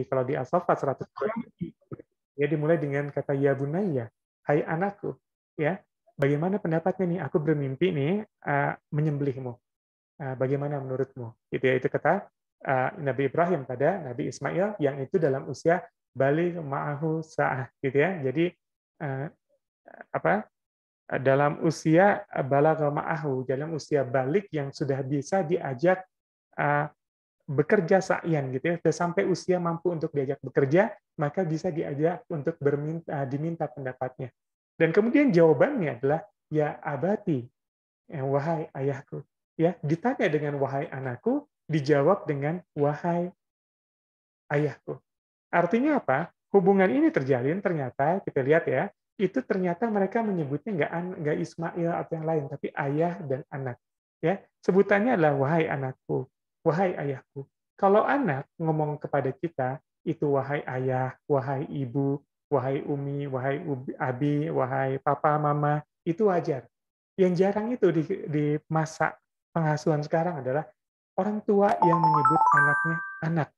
kalau di As-Saffat 100, ya dimulai dengan kata ya bunayya, hai anakku, ya. Bagaimana pendapatnya nih? Aku bermimpi nih menyembelihmu. Bagaimana menurutmu? Gitu ya, itu kata Nabi Ibrahim pada Nabi Ismail yang itu dalam usia balik ma'ahu sa'ah, gitu ya. Jadi uh, apa? Dalam usia balagha ma'ahu, dalam usia balik yang sudah bisa diajak uh, bekerja sa'yan, gitu ya. Sudah sampai usia mampu untuk diajak bekerja, maka bisa diajak untuk diminta pendapatnya. Dan kemudian jawabannya adalah ya abati, wahai ayahku. Ya, ditanya dengan wahai anakku, dijawab dengan wahai ayahku. Artinya apa? Hubungan ini terjalin ternyata kita lihat ya, itu ternyata mereka menyebutnya nggak Ismail atau yang lain, tapi ayah dan anak. Ya, sebutannya adalah wahai anakku, wahai ayahku. Kalau anak ngomong kepada kita itu wahai ayah, wahai ibu, wahai umi, wahai abi, wahai papa, mama, itu wajar. Yang jarang itu di masa pengasuhan sekarang adalah orang tua yang menyebut anaknya anak.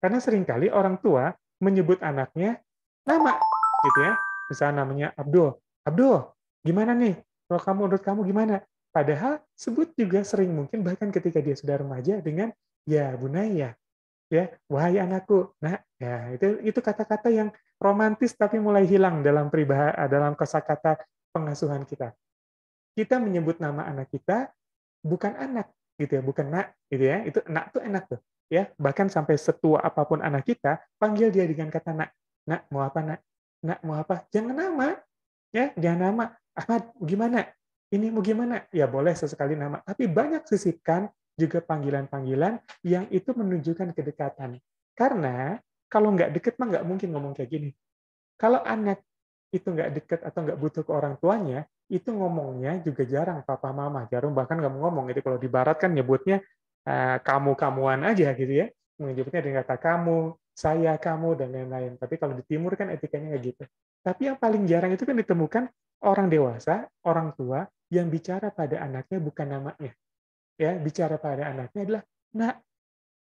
Karena seringkali orang tua menyebut anaknya nama, gitu ya. Misalnya namanya Abdul. Abdul, gimana nih? Kalau kamu menurut kamu gimana? Padahal sebut juga sering mungkin bahkan ketika dia sudah remaja dengan ya bunaya, ya wahai anakku. Nah, ya itu kata-kata yang romantis tapi mulai hilang dalam dalam kosakata pengasuhan kita. Kita menyebut nama anak kita bukan anak, gitu ya, bukan nak, gitu ya. Itu nak tuh enak tuh, ya. Bahkan sampai setua apapun anak kita, panggil dia dengan kata nak. Nak mau apa nak? Nak mau apa? Jangan nama, ya, jangan nama. Ahmad, gimana? Ini mau gimana? Ya boleh sesekali nama, tapi banyak sisipkan juga panggilan-panggilan yang itu menunjukkan kedekatan. Karena kalau nggak deket mah nggak mungkin ngomong kayak gini. Kalau anak itu nggak deket atau nggak butuh ke orang tuanya, itu ngomongnya juga jarang papa mama, jarang bahkan nggak mau ngomong. Gitu. Kalau di barat kan nyebutnya kamu-kamuan aja gitu ya, menyebutnya dengan kata kamu, saya, kamu, dan lain-lain. Tapi kalau di timur kan etikanya nggak gitu. Tapi yang paling jarang itu kan ditemukan orang dewasa, orang tua, yang bicara pada anaknya bukan namanya. Ya, bicara pada anaknya adalah, nak,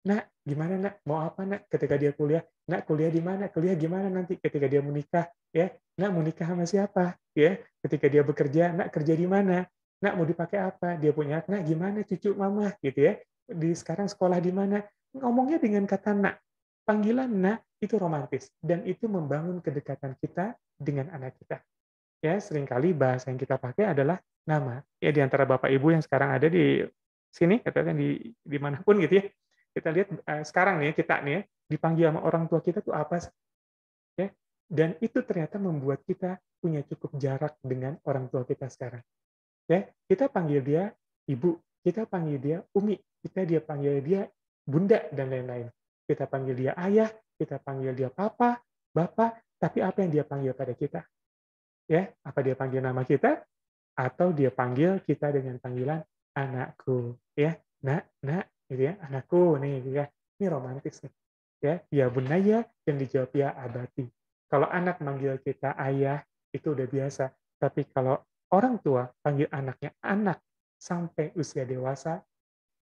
nak, gimana nak? Mau apa nak? Ketika dia kuliah, nak kuliah di mana? Kuliah gimana nanti? Ketika dia menikah, ya, nak mau nikah sama siapa? Ya, ketika dia bekerja, nak kerja di mana? Nak mau dipakai apa? Dia punya, nak gimana cucu mama? Gitu ya. Di sekarang sekolah di mana? Ngomongnya dengan kata nak. Panggilan nak itu romantis dan itu membangun kedekatan kita dengan anak kita. Ya, seringkali bahasa yang kita pakai adalah nama. Ya, di antara Bapak Ibu yang sekarang ada di sini, katakan di manapun gitu ya. Kita lihat sekarang nih kita nih ya, dipanggil sama orang tua kita tuh apa sih? Ya. Dan itu ternyata membuat kita punya cukup jarak dengan orang tua kita sekarang. Ya, kita panggil dia ibu, kita panggil dia umi, dia panggil dia bunda dan lain-lain. Kita panggil dia ayah, kita panggil dia papa, bapak, tapi apa yang dia panggil pada kita? Ya, apa dia panggil nama kita atau dia panggil kita dengan panggilan anakku, ya. Nak, gitu ya. Anakku nih gitu ya. Ini romantis nih. Ya bunaya yang dijawab ya abati. Kalau anak manggil kita ayah itu udah biasa, tapi kalau orang tua panggil anaknya anak sampai usia dewasa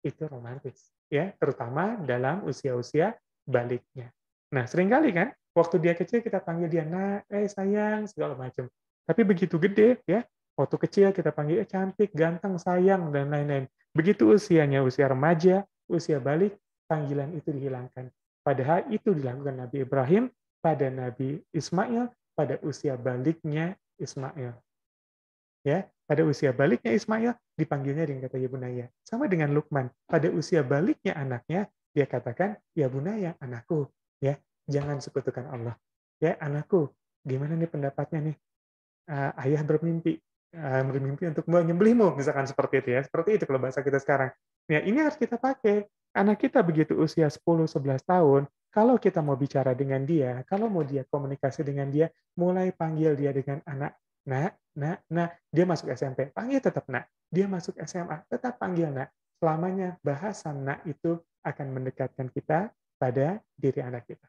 itu romantis, ya, terutama dalam usia-usia baliknya. Nah, seringkali kan waktu dia kecil kita panggil dia nak, sayang segala macam. Tapi begitu gede ya, waktu kecil kita panggil cantik, ganteng, sayang dan lain-lain. Begitu usianya usia remaja, usia balik, panggilan itu dihilangkan. Padahal itu dilakukan Nabi Ibrahim pada Nabi Ismail pada usia baliknya Ismail. Ya, pada usia baliknya Ismail dipanggilnya dengan kata ya bunaya. Sama dengan Lukman, pada usia baliknya anaknya dia katakan ya bunaya, anakku, ya, jangan sekutukan Allah. Ya, anakku, gimana nih pendapatnya nih? Ayah bermimpi untuk menyembelihmu, misalkan seperti itu ya. Seperti itu kalau bahasa kita sekarang. Ya, ini harus kita pakai. Anak kita begitu usia 10-11 tahun, kalau kita mau bicara dengan dia, kalau mau dia komunikasi dengan dia, mulai panggil dia dengan anak. Nah, dia masuk SMP, panggil tetap nak. Dia masuk SMA, tetap panggil nak. Selamanya bahasa nak itu akan mendekatkan kita pada diri anak kita.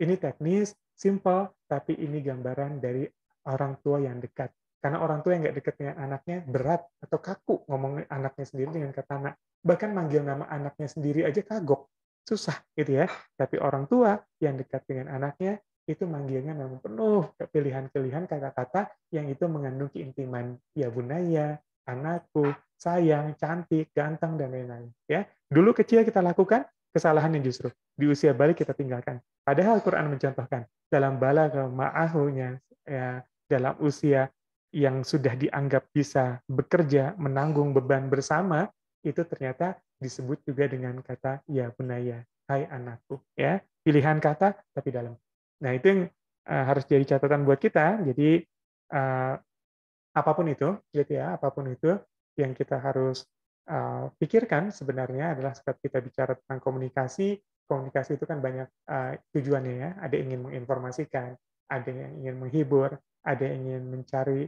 Ini teknis, simple, tapi ini gambaran dari orang tua yang dekat. Karena orang tua yang nggak dekat dengan anaknya berat atau kaku ngomong anaknya sendiri dengan kata anak. Bahkan manggil nama anaknya sendiri aja kagok. susah gitu ya. Tapi orang tua yang dekat dengan anaknya itu manggilnya memang penuh pilihan-pilihan kata-kata yang itu mengandung keintiman. Ya bunaya, anakku, sayang, cantik, ganteng, dan lain-lain. Ya, dulu kecil kita lakukan kesalahannya justru di usia balik kita tinggalkan. Padahal Quran mencontohkan dalam balagha ma'ahunya, ya, dalam usia yang sudah dianggap bisa bekerja, menanggung beban bersama, itu ternyata disebut juga dengan kata ya bunaya, hai anakku, ya. Pilihan kata tapi dalam. Nah, itu yang harus jadi catatan buat kita. Jadi apapun itu, gitu ya, apapun itu yang kita harus pikirkan sebenarnya adalah saat kita bicara tentang komunikasi. Komunikasi itu kan banyak tujuannya ya. Ada yang ingin menginformasikan, ada yang ingin menghibur, ada yang ingin mencari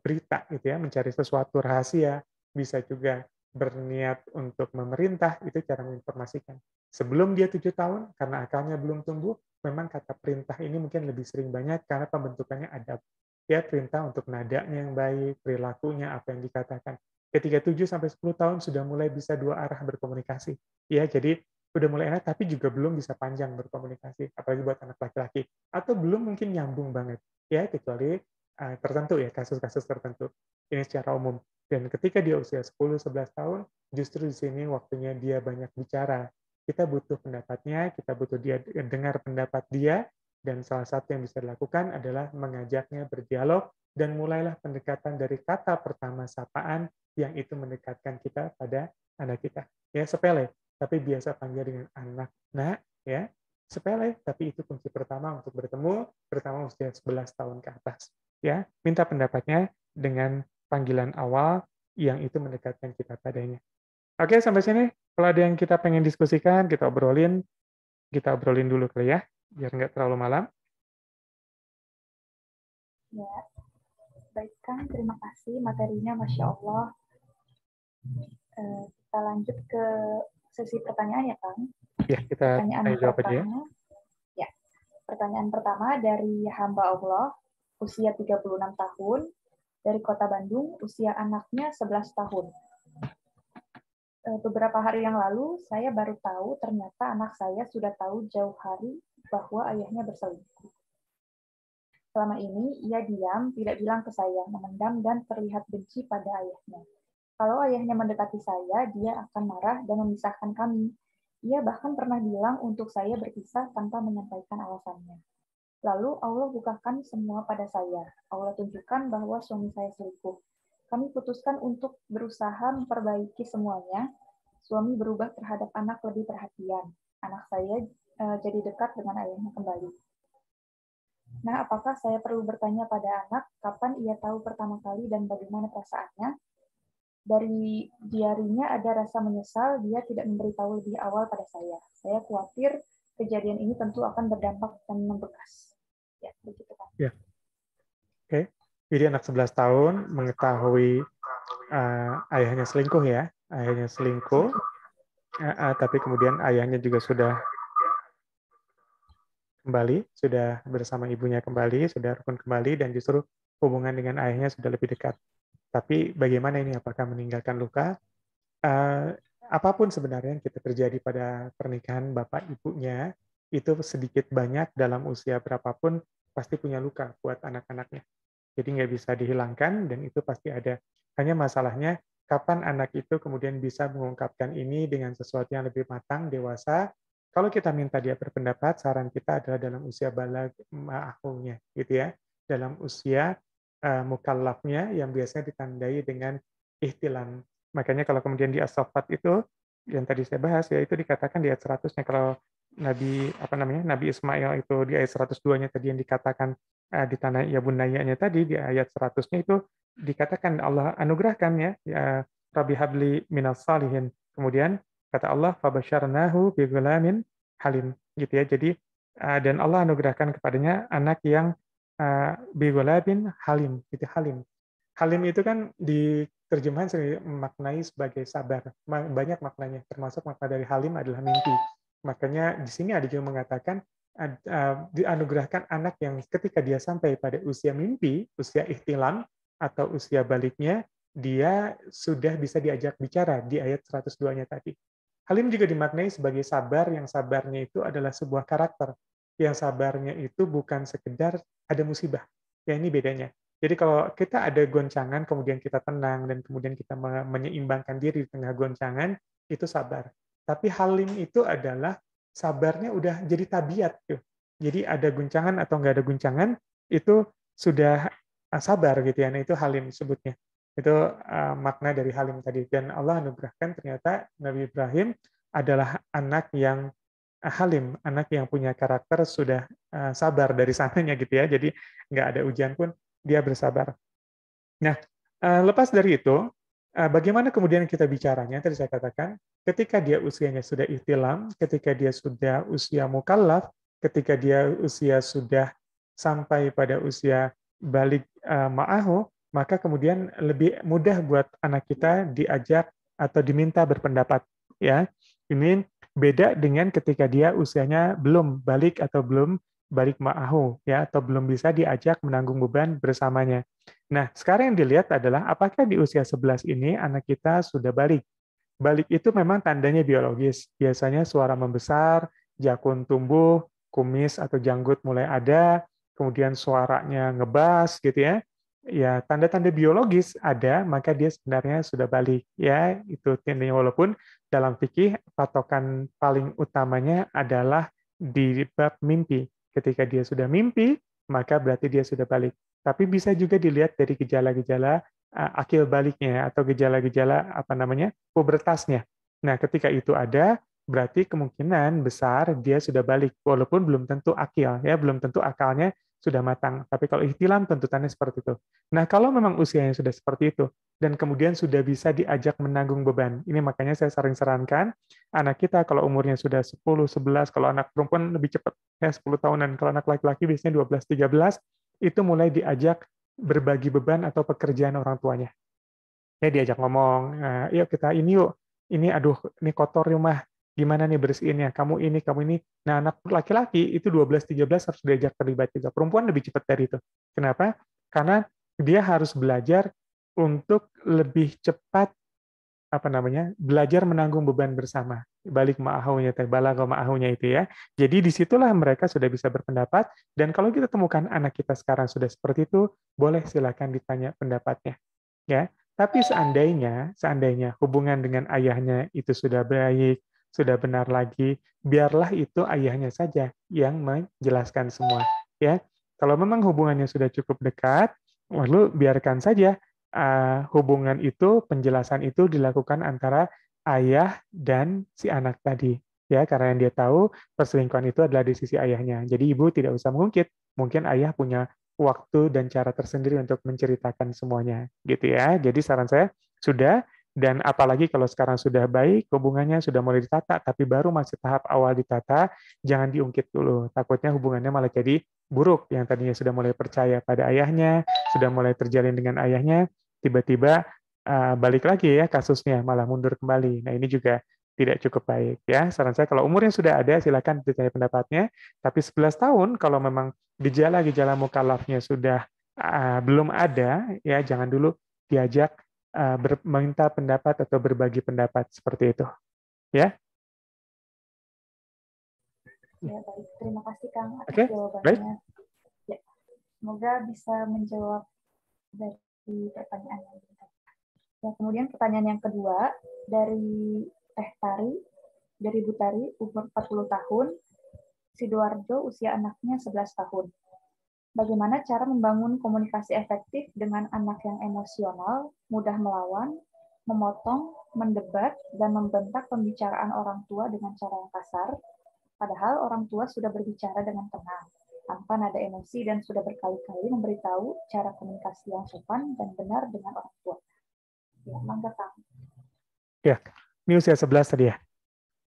berita gitu ya, mencari sesuatu rahasia, bisa juga berniat untuk memerintah, itu cara menginformasikan. Sebelum dia 7 tahun, karena akalnya belum tumbuh, memang kata perintah ini mungkin lebih sering banyak karena pembentukannya adab. Ya, perintah untuk nadanya yang baik, perilakunya, apa yang dikatakan. Ketika 7 sampai 10 tahun sudah mulai bisa dua arah berkomunikasi. Ya, jadi udah mulai enak tapi juga belum bisa panjang berkomunikasi, apalagi buat anak laki-laki. Atau belum mungkin nyambung banget. Ya, kecuali tertentu ya, kasus-kasus tertentu. Ini secara umum. Dan ketika dia usia 10-11 tahun, justru di sini waktunya dia banyak bicara. Kita butuh pendapatnya, kita butuh dia dengar pendapat dia, dan salah satu yang bisa dilakukan adalah mengajaknya berdialog, dan mulailah pendekatan dari kata pertama sapaan yang itu mendekatkan kita pada anak kita. Ya, sepele, tapi biasa panggil dengan anak, nak, ya. Sepele, tapi itu kunci pertama untuk bertemu, terutama usia 11 tahun ke atas. Ya, minta pendapatnya dengan panggilan awal yang itu mendekatkan kita padanya. Oke, sampai sini. Kalau ada yang kita pengen diskusikan, kita obrolin dulu kali ya, biar nggak terlalu malam. Ya, baik Kang, terima kasih materinya, Masya Allah. Kita lanjut ke sesi pertanyaan ya Kang. Ya, kita Pertanyaan jawab aja ya. Ya, pertanyaan pertama dari hamba Allah, usia 36 tahun, dari Kota Bandung, usia anaknya 11 tahun. Beberapa hari yang lalu, saya baru tahu ternyata anak saya sudah tahu jauh hari bahwa ayahnya berselingkuh. Selama ini, ia diam, tidak bilang ke saya, memendam dan terlihat benci pada ayahnya. Kalau ayahnya mendekati saya, dia akan marah dan memisahkan kami. Ia bahkan pernah bilang untuk saya berpisah tanpa menyampaikan alasannya. Lalu Allah bukakan semua pada saya. Allah tunjukkan bahwa suami saya selingkuh. Kami putuskan untuk berusaha memperbaiki semuanya. Suami berubah terhadap anak lebih perhatian. Anak saya jadi dekat dengan ayahnya kembali. Nah, apakah saya perlu bertanya pada anak kapan ia tahu pertama kali dan bagaimana perasaannya? Dari diarinya ada rasa menyesal dia tidak memberitahu lebih awal pada saya. Saya khawatir kejadian ini tentu akan berdampak dan membekas. Ya, begitu Pak. Ya. Oke. Jadi anak 11 tahun mengetahui ayahnya selingkuh ya. Ayahnya selingkuh, tapi kemudian ayahnya juga sudah kembali, sudah bersama ibunya kembali, sudah rukun kembali, dan justru hubungan dengan ayahnya sudah lebih dekat. Tapi bagaimana ini? Apakah meninggalkan luka? Apapun sebenarnya yang kita terjadi pada pernikahan bapak ibunya, itu sedikit banyak dalam usia berapapun pasti punya luka buat anak-anaknya. Jadi nggak bisa dihilangkan dan itu pasti ada. Hanya masalahnya kapan anak itu kemudian bisa mengungkapkan ini dengan sesuatu yang lebih matang, dewasa. Kalau kita minta dia berpendapat, saran kita adalah dalam usia balag ma'ahunya, gitu ya. Dalam usia mukallafnya yang biasanya ditandai dengan ihtilam. Makanya kalau kemudian di as-saffat itu yang tadi saya bahas ya itu dikatakan di ayat 100-nya kalau Nabi Ismail itu di ayat 102-nya tadi yang dikatakan di tanah ya bunayanya tadi di ayat 100-nya itu dikatakan Allah anugerahkan ya Rabbi habli minas salihin. Kemudian kata Allah fabasyarnahu bi ghulamin halim gitu ya. Jadi dan Allah anugerahkan kepadanya anak yang bi ghulamin halim gitu halim. Halim itu kan di terjemahan sering maknai sebagai sabar. Banyak maknanya, termasuk makna dari halim adalah mimpi. Makanya di sini ada juga mengatakan dianugerahkan anak yang ketika dia sampai pada usia mimpi, usia ihtilam atau usia baliknya, dia sudah bisa diajak bicara di ayat 102-nya tadi. Halim juga dimaknai sebagai sabar, yang sabarnya itu adalah sebuah karakter. Yang sabarnya itu bukan sekedar ada musibah. Ya, ini bedanya. Jadi kalau kita ada goncangan, kemudian kita tenang, dan kemudian kita menyeimbangkan diri di tengah goncangan, itu sabar. Tapi halim itu adalah sabarnya udah jadi tabiat. Tuh. Jadi ada guncangan atau nggak ada guncangan, itu sudah sabar gitu ya. Nah, itu halim sebutnya. Itu makna dari halim tadi. Dan Allah anugerahkan ternyata Nabi Ibrahim adalah anak yang halim, anak yang punya karakter sudah sabar dari sananya gitu ya. Jadi nggak ada ujian pun dia bersabar. Nah, lepas dari itu, bagaimana kemudian kita bicaranya? Tadi saya katakan, ketika dia usianya sudah ihtilam, ketika dia sudah usia mukallaf, ketika dia usia sudah sampai pada usia balik ma'ahu, maka kemudian lebih mudah buat anak kita diajak atau diminta berpendapat. Ya, ini beda dengan ketika dia usianya belum balik atau belum balik ma'ahu, ya, atau belum bisa diajak menanggung beban bersamanya. Nah, sekarang yang dilihat adalah apakah di usia 11 ini anak kita sudah balik. Balik itu memang tandanya biologis. Biasanya suara membesar, jakun tumbuh, kumis atau janggut mulai ada, kemudian suaranya ngebas gitu ya. Ya, tanda-tanda biologis ada, maka dia sebenarnya sudah balik. Ya, itu tandanya, walaupun dalam fikih patokan paling utamanya adalah di bab mimpi. Ketika dia sudah mimpi, maka berarti dia sudah balik. Tapi bisa juga dilihat dari gejala-gejala akil baliknya atau gejala-gejala apa namanya pubertasnya. Nah, ketika itu ada, berarti kemungkinan besar dia sudah balik, walaupun belum tentu akil, ya belum tentu akalnya sudah matang. Tapi kalau ihtilam tuntutannya seperti itu. Nah, kalau memang usianya sudah seperti itu dan kemudian sudah bisa diajak menanggung beban, ini makanya saya sering sarankan anak kita kalau umurnya sudah 10, 11, kalau anak perempuan lebih cepat ya 10 tahunan, kalau anak laki-laki biasanya 12, 13 itu mulai diajak berbagi beban atau pekerjaan orang tuanya. Ya diajak ngomong, yuk kita ini yuk, ini aduh ini kotor rumah, gimana nih bersihinnya, kamu ini. Nah anak laki-laki itu 12-13 harus diajak terlibat juga. Perempuan lebih cepat dari itu. Kenapa? Karena dia harus belajar untuk lebih cepat apa namanya belajar menanggung beban bersama balik ma'ahunya balago ma'ahunya itu ya. Jadi disitulah mereka sudah bisa berpendapat dan kalau kita temukan anak kita sekarang sudah seperti itu boleh silakan ditanya pendapatnya ya. Tapi seandainya hubungan dengan ayahnya itu sudah baik, sudah benar lagi, biarlah itu ayahnya saja yang menjelaskan semua ya. Kalau memang hubungannya sudah cukup dekat, lalu biarkan saja hubungan itu, penjelasan itu dilakukan antara ayah dan si anak tadi. Ya, karena yang dia tahu perselingkuhan itu adalah di sisi ayahnya. Jadi ibu tidak usah mengungkit. Mungkin ayah punya waktu dan cara tersendiri untuk menceritakan semuanya, gitu ya. Jadi saran saya sudah, dan apalagi kalau sekarang sudah baik, hubungannya sudah mulai ditata, tapi baru masih tahap awal ditata, jangan diungkit dulu. Takutnya hubungannya malah jadi buruk. Yang tadinya sudah mulai percaya pada ayahnya, sudah mulai terjalin dengan ayahnya, tiba-tiba balik lagi ya kasusnya, malah mundur kembali. Nah ini juga tidak cukup baik ya. Saran saya kalau umurnya sudah ada silakan ditanya pendapatnya. Tapi 11 tahun kalau memang gejala-gejala mukallafnya sudah belum ada ya jangan dulu diajak meminta pendapat atau berbagi pendapat seperti itu. Ya. Ya, baik. Terima kasih Kang atas jawabannya. Baik. Ya. Semoga bisa menjawab dari pertanyaan yang tadi. Ya, kemudian pertanyaan yang kedua dari Tari, dari Bu Tari, umur 40 tahun, Sidoarjo, usia anaknya 11 tahun. Bagaimana cara membangun komunikasi efektif dengan anak yang emosional, mudah melawan, memotong, mendebat, dan membentak pembicaraan orang tua dengan cara yang kasar, padahal orang tua sudah berbicara dengan tenang, tanpa nada emosi dan sudah berkali-kali memberitahu cara komunikasi yang sopan dan benar dengan orang tua. Ya, mangga Kang. Ya, ini usia 11 tadi ya?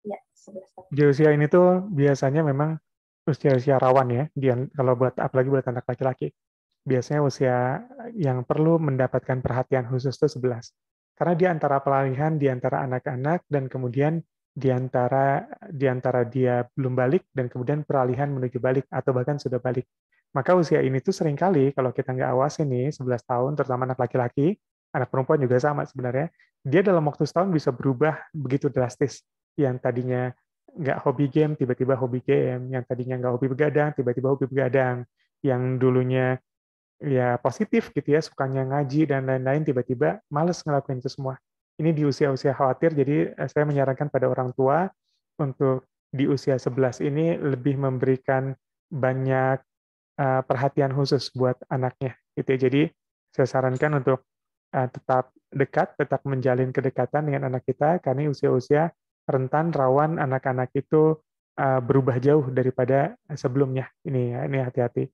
Ya, 11 tahun. Di usia ini tuh biasanya memang usia-usia rawan ya, kalau buat apalagi buat anak laki-laki. Biasanya usia yang perlu mendapatkan perhatian khusus itu 11. Karena di antara pelarihan di antara anak-anak dan kemudian di antara dia belum balik dan kemudian peralihan menuju balik atau bahkan sudah balik. Maka usia ini tuh seringkali kalau kita nggak awasin nih 11 tahun terutama anak laki-laki, anak perempuan juga sama sebenarnya, dia dalam waktu setahun bisa berubah begitu drastis. yang tadinya nggak hobi game, tiba-tiba hobi game, yang tadinya nggak hobi begadang, tiba-tiba hobi begadang, yang dulunya ya positif gitu ya, sukanya ngaji dan lain-lain, tiba-tiba males ngelakuin itu semua. Ini di usia-usia khawatir, jadi saya menyarankan pada orang tua untuk di usia 11 ini lebih memberikan banyak perhatian khusus buat anaknya gitu ya. Jadi saya sarankan untuk tetap dekat, tetap menjalin kedekatan dengan anak kita karena usia-usia rentan rawan anak-anak itu berubah jauh daripada sebelumnya. Ini hati-hati.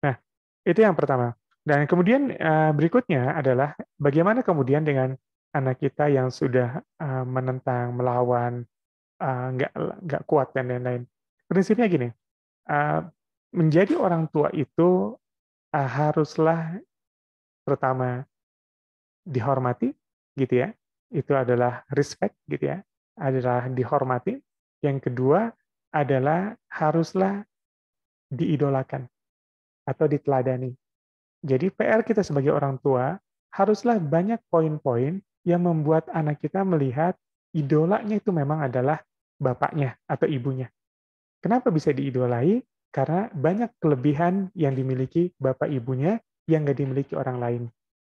Nah, itu yang pertama. Dan kemudian berikutnya adalah bagaimana kemudian dengan anak kita yang sudah menentang, melawan, nggak kuat dan lain-lain. Prinsipnya gini, menjadi orang tua itu haruslah pertama dihormati, gitu ya. Itu adalah respect, gitu ya. Adalah dihormati. Yang kedua adalah haruslah diidolakan atau diteladani. Jadi PR kita sebagai orang tua haruslah banyak poin-poin yang membuat anak kita melihat idolanya itu memang adalah bapaknya atau ibunya. Kenapa bisa diidolai? Karena banyak kelebihan yang dimiliki bapak ibunya yang nggak dimiliki orang lain.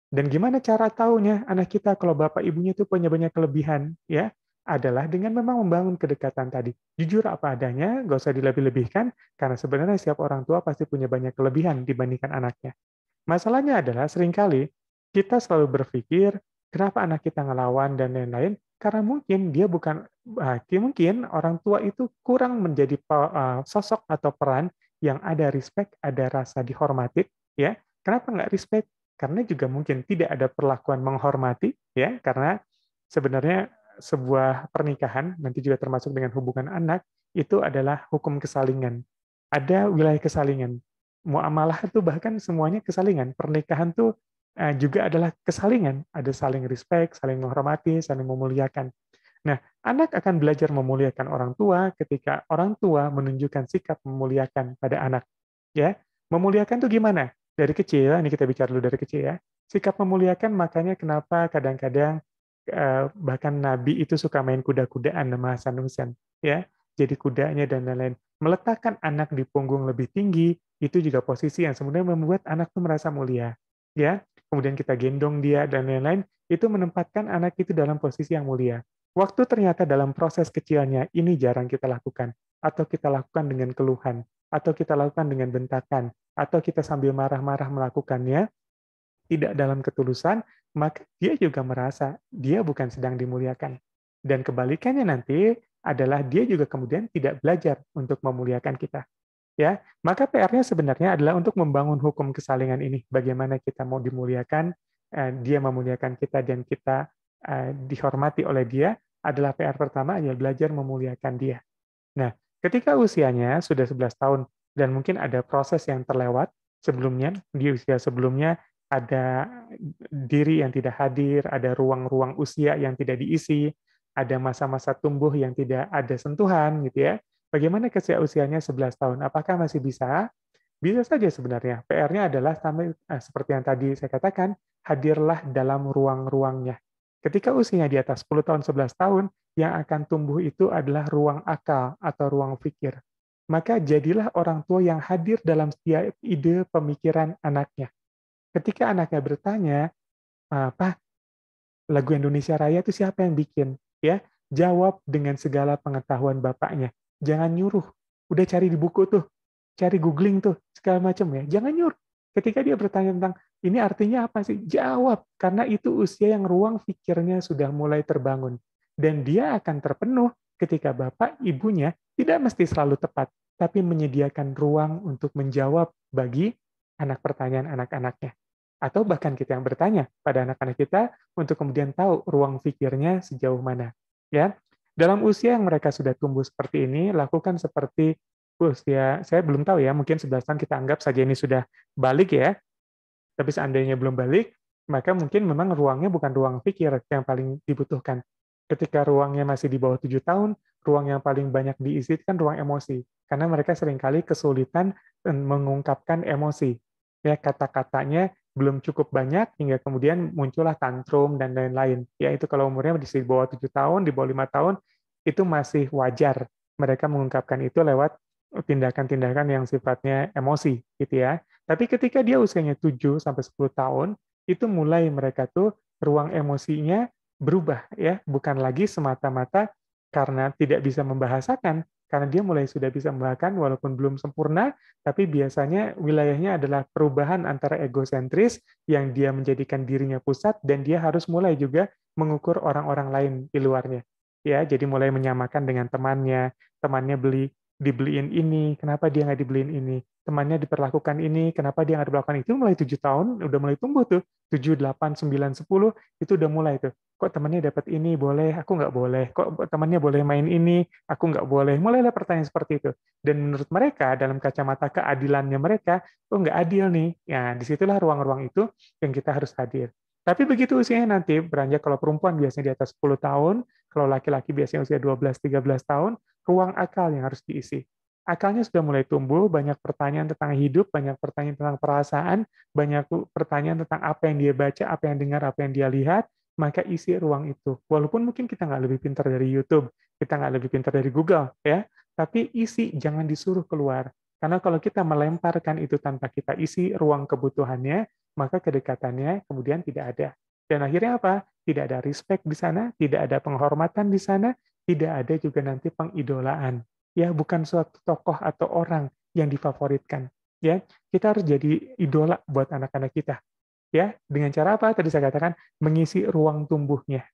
Dan gimana cara taunya anak kita kalau bapak ibunya itu punya banyak kelebihan, ya? Adalah dengan memang membangun kedekatan tadi. Jujur apa adanya, nggak usah dilebih-lebihkan, karena sebenarnya setiap orang tua pasti punya banyak kelebihan dibandingkan anaknya. Masalahnya adalah seringkali kita selalu berpikir, kenapa anak kita ngelawan dan lain-lain, karena mungkin dia bukan, mungkin orang tua itu kurang menjadi sosok atau peran yang ada respect, ada rasa dihormati, ya. Kenapa nggak respect? Karena juga mungkin tidak ada perlakuan menghormati, ya, karena sebenarnya sebuah pernikahan, nanti juga termasuk dengan hubungan anak, itu adalah hukum kesalingan. Ada wilayah kesalingan. Muamalah itu bahkan semuanya kesalingan. Pernikahan tuh juga adalah kesalingan. Ada saling respect, saling menghormati, saling memuliakan. Nah, anak akan belajar memuliakan orang tua ketika orang tua menunjukkan sikap memuliakan pada anak. Ya, memuliakan tuh gimana? Dari kecil, ini kita bicara dulu dari kecil ya. Sikap memuliakan makanya kenapa kadang-kadang bahkan Nabi itu suka main kuda-kudaan sama Hasan Husain, ya. Jadi kudanya dan lain-lain. Meletakkan anak di punggung lebih tinggi itu juga posisi yang sebenarnya membuat anak itu merasa mulia, ya. Kemudian kita gendong dia dan lain-lain, itu menempatkan anak itu dalam posisi yang mulia. Waktu ternyata dalam proses kecilnya ini jarang kita lakukan, atau kita lakukan dengan keluhan, atau kita lakukan dengan bentakan, atau kita sambil marah-marah melakukannya, tidak dalam ketulusan, maka dia juga merasa dia bukan sedang dimuliakan. Dan kebalikannya nanti adalah dia juga kemudian tidak belajar untuk memuliakan kita. Ya, maka PR-nya sebenarnya adalah untuk membangun hukum kesalingan ini. Bagaimana kita mau dimuliakan, dia memuliakan kita dan kita dihormati oleh dia adalah PR pertama, ya belajar memuliakan dia. Nah, ketika usianya sudah 11 tahun dan mungkin ada proses yang terlewat sebelumnya, di usia sebelumnya ada diri yang tidak hadir, ada ruang-ruang usia yang tidak diisi, ada masa-masa tumbuh yang tidak ada sentuhan gitu ya. Bagaimana ketika usianya 11 tahun? Apakah masih bisa? Bisa saja sebenarnya. PR-nya adalah seperti yang tadi saya katakan, hadirlah dalam ruang-ruangnya. Ketika usianya di atas 10 tahun, 11 tahun, yang akan tumbuh itu adalah ruang akal atau ruang pikir. Maka jadilah orang tua yang hadir dalam setiap ide pemikiran anaknya. Ketika anaknya bertanya, "Pak, lagu Indonesia Raya itu siapa yang bikin?" Ya, jawab dengan segala pengetahuan bapaknya. Jangan nyuruh. Udah cari di buku tuh, cari googling tuh, segala macam ya. Jangan nyuruh. Ketika dia bertanya tentang ini artinya apa sih? Jawab, karena itu usia yang ruang pikirnya sudah mulai terbangun. Dan dia akan terpenuh ketika bapak, ibunya tidak mesti selalu tepat, tapi menyediakan ruang untuk menjawab bagi anak pertanyaan anak-anaknya. Atau bahkan kita yang bertanya pada anak-anak kita untuk kemudian tahu ruang pikirnya sejauh mana. Ya, dalam usia yang mereka sudah tumbuh seperti ini, lakukan seperti usia, saya belum tahu ya, mungkin 11 tahun kita anggap saja ini sudah balik ya, tapi seandainya belum balik, maka mungkin memang ruangnya bukan ruang pikir yang paling dibutuhkan. Ketika ruangnya masih di bawah 7 tahun, ruang yang paling banyak diisi kan ruang emosi. Karena mereka seringkali kesulitan mengungkapkan emosi. Ya, kata-katanya belum cukup banyak, hingga kemudian muncullah tantrum dan lain-lain. Ya, itu kalau umurnya di bawah 7 tahun, di bawah 5 tahun, itu masih wajar mereka mengungkapkan itu lewat tindakan-tindakan yang sifatnya emosi gitu ya. Tapi ketika dia usianya 7 sampai 10 tahun, itu mulai mereka tuh ruang emosinya berubah ya, bukan lagi semata-mata karena tidak bisa membahasakan, karena dia mulai sudah bisa membahasakan walaupun belum sempurna, tapi biasanya wilayahnya adalah perubahan antara egosentris yang dia menjadikan dirinya pusat dan dia harus mulai juga mengukur orang-orang lain di luarnya. Ya, jadi mulai menyamakan dengan temannya, dibeliin ini, kenapa dia nggak dibeliin ini? Temannya diperlakukan ini, kenapa dia nggak diperlakukan itu? Mulai 7 tahun, udah mulai tumbuh tuh. 7, 8, 9, 10, itu udah mulai tuh. Kok temannya dapat ini, boleh, aku nggak boleh. Kok temannya boleh main ini, aku nggak boleh. Mulailah pertanyaan seperti itu. Dan menurut mereka, dalam kacamata keadilannya mereka, oh nggak adil nih. Ya, disitulah ruang-ruang itu yang kita harus hadir. Tapi begitu usianya nanti beranjak, kalau perempuan biasanya di atas 10 tahun, kalau laki-laki biasanya usia 12-13 tahun, ruang akal yang harus diisi. Akalnya sudah mulai tumbuh, banyak pertanyaan tentang hidup, banyak pertanyaan tentang perasaan, banyak pertanyaan tentang apa yang dia baca, apa yang dengar, apa yang dia lihat, maka isi ruang itu. Walaupun mungkin kita nggak lebih pintar dari YouTube, kita nggak lebih pintar dari Google, ya, tapi isi, jangan disuruh keluar. Karena kalau kita melemparkan itu tanpa kita isi ruang kebutuhannya, maka kedekatannya kemudian tidak ada. Dan akhirnya apa? Tidak ada respect di sana, tidak ada penghormatan di sana, tidak ada juga nanti pengidolaan. Ya, bukan suatu tokoh atau orang yang difavoritkan. Ya, kita harus jadi idola buat anak-anak kita. Ya, dengan cara apa? Tadi saya katakan mengisi ruang tumbuhnya.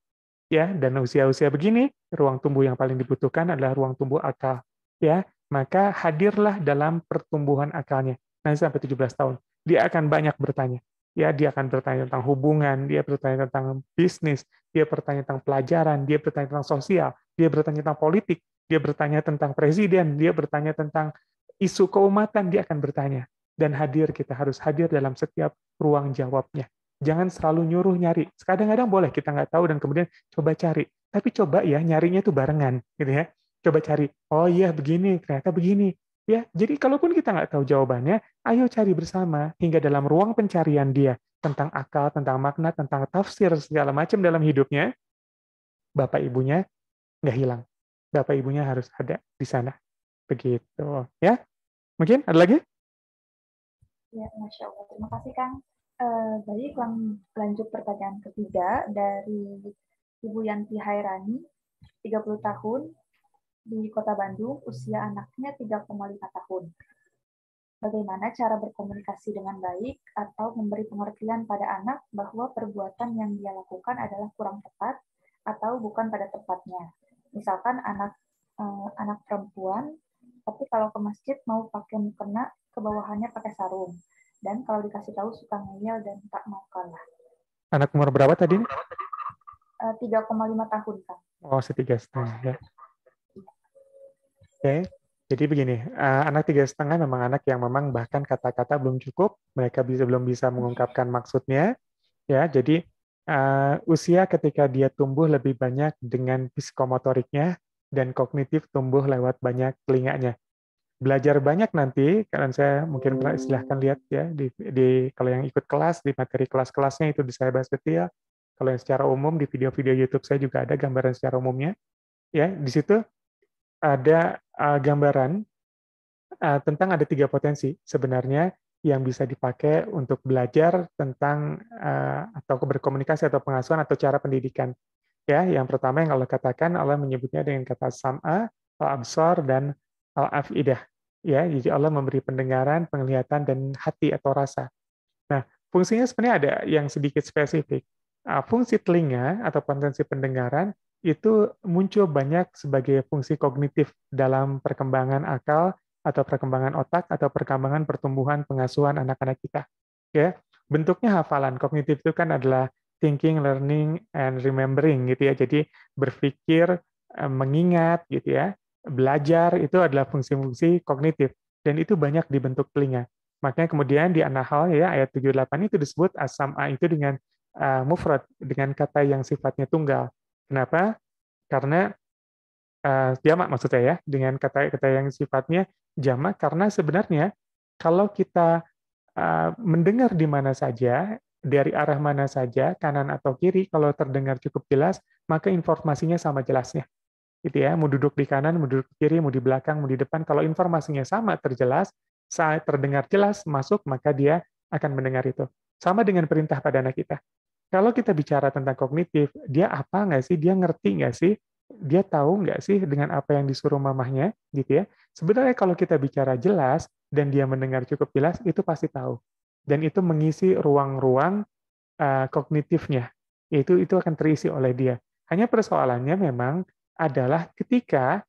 Ya, dan usia-usia begini, ruang tumbuh yang paling dibutuhkan adalah ruang tumbuh akal. Ya, maka hadirlah dalam pertumbuhan akalnya. Nanti sampai 17 tahun, dia akan banyak bertanya. Ya, dia akan bertanya tentang hubungan, dia bertanya tentang bisnis, dia bertanya tentang pelajaran, dia bertanya tentang sosial, dia bertanya tentang politik, dia bertanya tentang presiden, dia bertanya tentang isu keumatan, dia akan bertanya. Dan kita harus hadir dalam setiap ruang jawabnya. Jangan selalu nyuruh nyari. Kadang-kadang boleh kita nggak tahu dan kemudian coba cari. Tapi coba ya nyarinya itu barengan, gitu ya. Coba cari. Oh iya begini, ternyata begini. Ya, jadi kalaupun kita nggak tahu jawabannya, ayo cari bersama hingga dalam ruang pencarian dia tentang akal, tentang makna, tentang tafsir segala macam dalam hidupnya, bapak ibunya nggak hilang. Bapak ibunya harus ada di sana. Begitu. Ya, mungkin ada lagi? Ya, Masya Allah. Terima kasih, Kang. Baik, lanjut pertanyaan ketiga dari Ibu Yanti Hairani, 30 tahun, di Kota Bandung, usia anaknya 3,5 tahun. Bagaimana cara berkomunikasi dengan baik atau memberi pengertian pada anak bahwa perbuatan yang dia lakukan adalah kurang tepat atau bukan pada tempatnya. Misalkan anak perempuan, tapi kalau ke masjid mau pakai mukena, ke bawahannya pakai sarung. Dan kalau dikasih tahu suka ngeyel dan tak mau kalah. Anak umur berapa tadi? 3,5 tahun, Kang. Oh, 3,5 ya. Oke, jadi begini, anak 3,5 memang anak yang memang bahkan kata-kata belum cukup, mereka belum bisa mengungkapkan maksudnya, ya. Jadi usia ketika dia tumbuh lebih banyak dengan psikomotoriknya dan kognitif tumbuh lewat banyak telinganya. Belajar banyak nanti, karena saya mungkin silahkan lihat ya di kalau yang ikut kelas di materi kelas-kelasnya itu saya bahas detail. Kalau yang secara umum di video-video YouTube saya juga ada gambaran secara umumnya. Ya, di situ ada gambaran tentang ada 3 potensi sebenarnya yang bisa dipakai untuk belajar tentang atau berkomunikasi atau pengasuhan atau cara pendidikan. Ya, yang pertama yang Allah katakan, Allah menyebutnya dengan kata sam'a, al-absar, dan al-afidah. Ya, jadi Allah memberi pendengaran, penglihatan, dan hati atau rasa. Nah, fungsinya sebenarnya ada yang sedikit spesifik. Fungsi telinga atau potensi pendengaran itu muncul banyak sebagai fungsi kognitif dalam perkembangan akal atau perkembangan otak atau perkembangan pertumbuhan pengasuhan anak-anak kita. Ya, bentuknya hafalan. Kognitif itu kan adalah thinking, learning, and remembering gitu ya. Jadi berpikir, mengingat gitu ya. Belajar itu adalah fungsi-fungsi kognitif dan itu banyak dibentuk telinga. Makanya kemudian di An-Nahl ya ayat 78 itu disebut as-sam'a itu dengan mufrad, dengan kata yang sifatnya tunggal. Kenapa? Karena jamak maksud saya ya, dengan kata-kata yang sifatnya jamak karena sebenarnya kalau kita mendengar di mana saja, dari arah mana saja, kanan atau kiri, kalau terdengar cukup jelas, maka informasinya sama jelasnya. gitu ya, mau duduk di kanan, mau duduk di kiri, mau di belakang, mau di depan, kalau informasinya sama, terjelas, saat terdengar jelas masuk, maka dia akan mendengar itu. Sama dengan perintah pada anak kita. Kalau kita bicara tentang kognitif, dia apa nggak sih? Dia ngerti nggak sih? Dia tahu nggak sih dengan apa yang disuruh mamahnya, gitu ya? Sebenarnya kalau kita bicara jelas dan dia mendengar cukup jelas, itu pasti tahu. Dan itu mengisi ruang-ruang kognitifnya, yaitu itu akan terisi oleh dia. Hanya persoalannya memang adalah ketika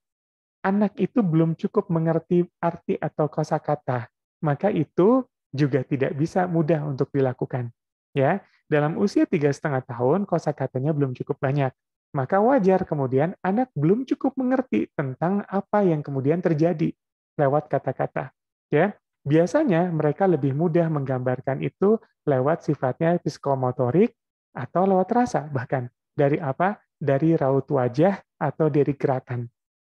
anak itu belum cukup mengerti arti atau kosakata, maka itu juga tidak bisa mudah untuk dilakukan. Ya, dalam usia 3,5 tahun kosakatanya belum cukup banyak, maka wajar kemudian anak belum cukup mengerti tentang apa yang kemudian terjadi lewat kata-kata. Ya, biasanya mereka lebih mudah menggambarkan itu lewat sifatnya psikomotorik atau lewat rasa, bahkan dari apa? Dari raut wajah atau dari gerakan.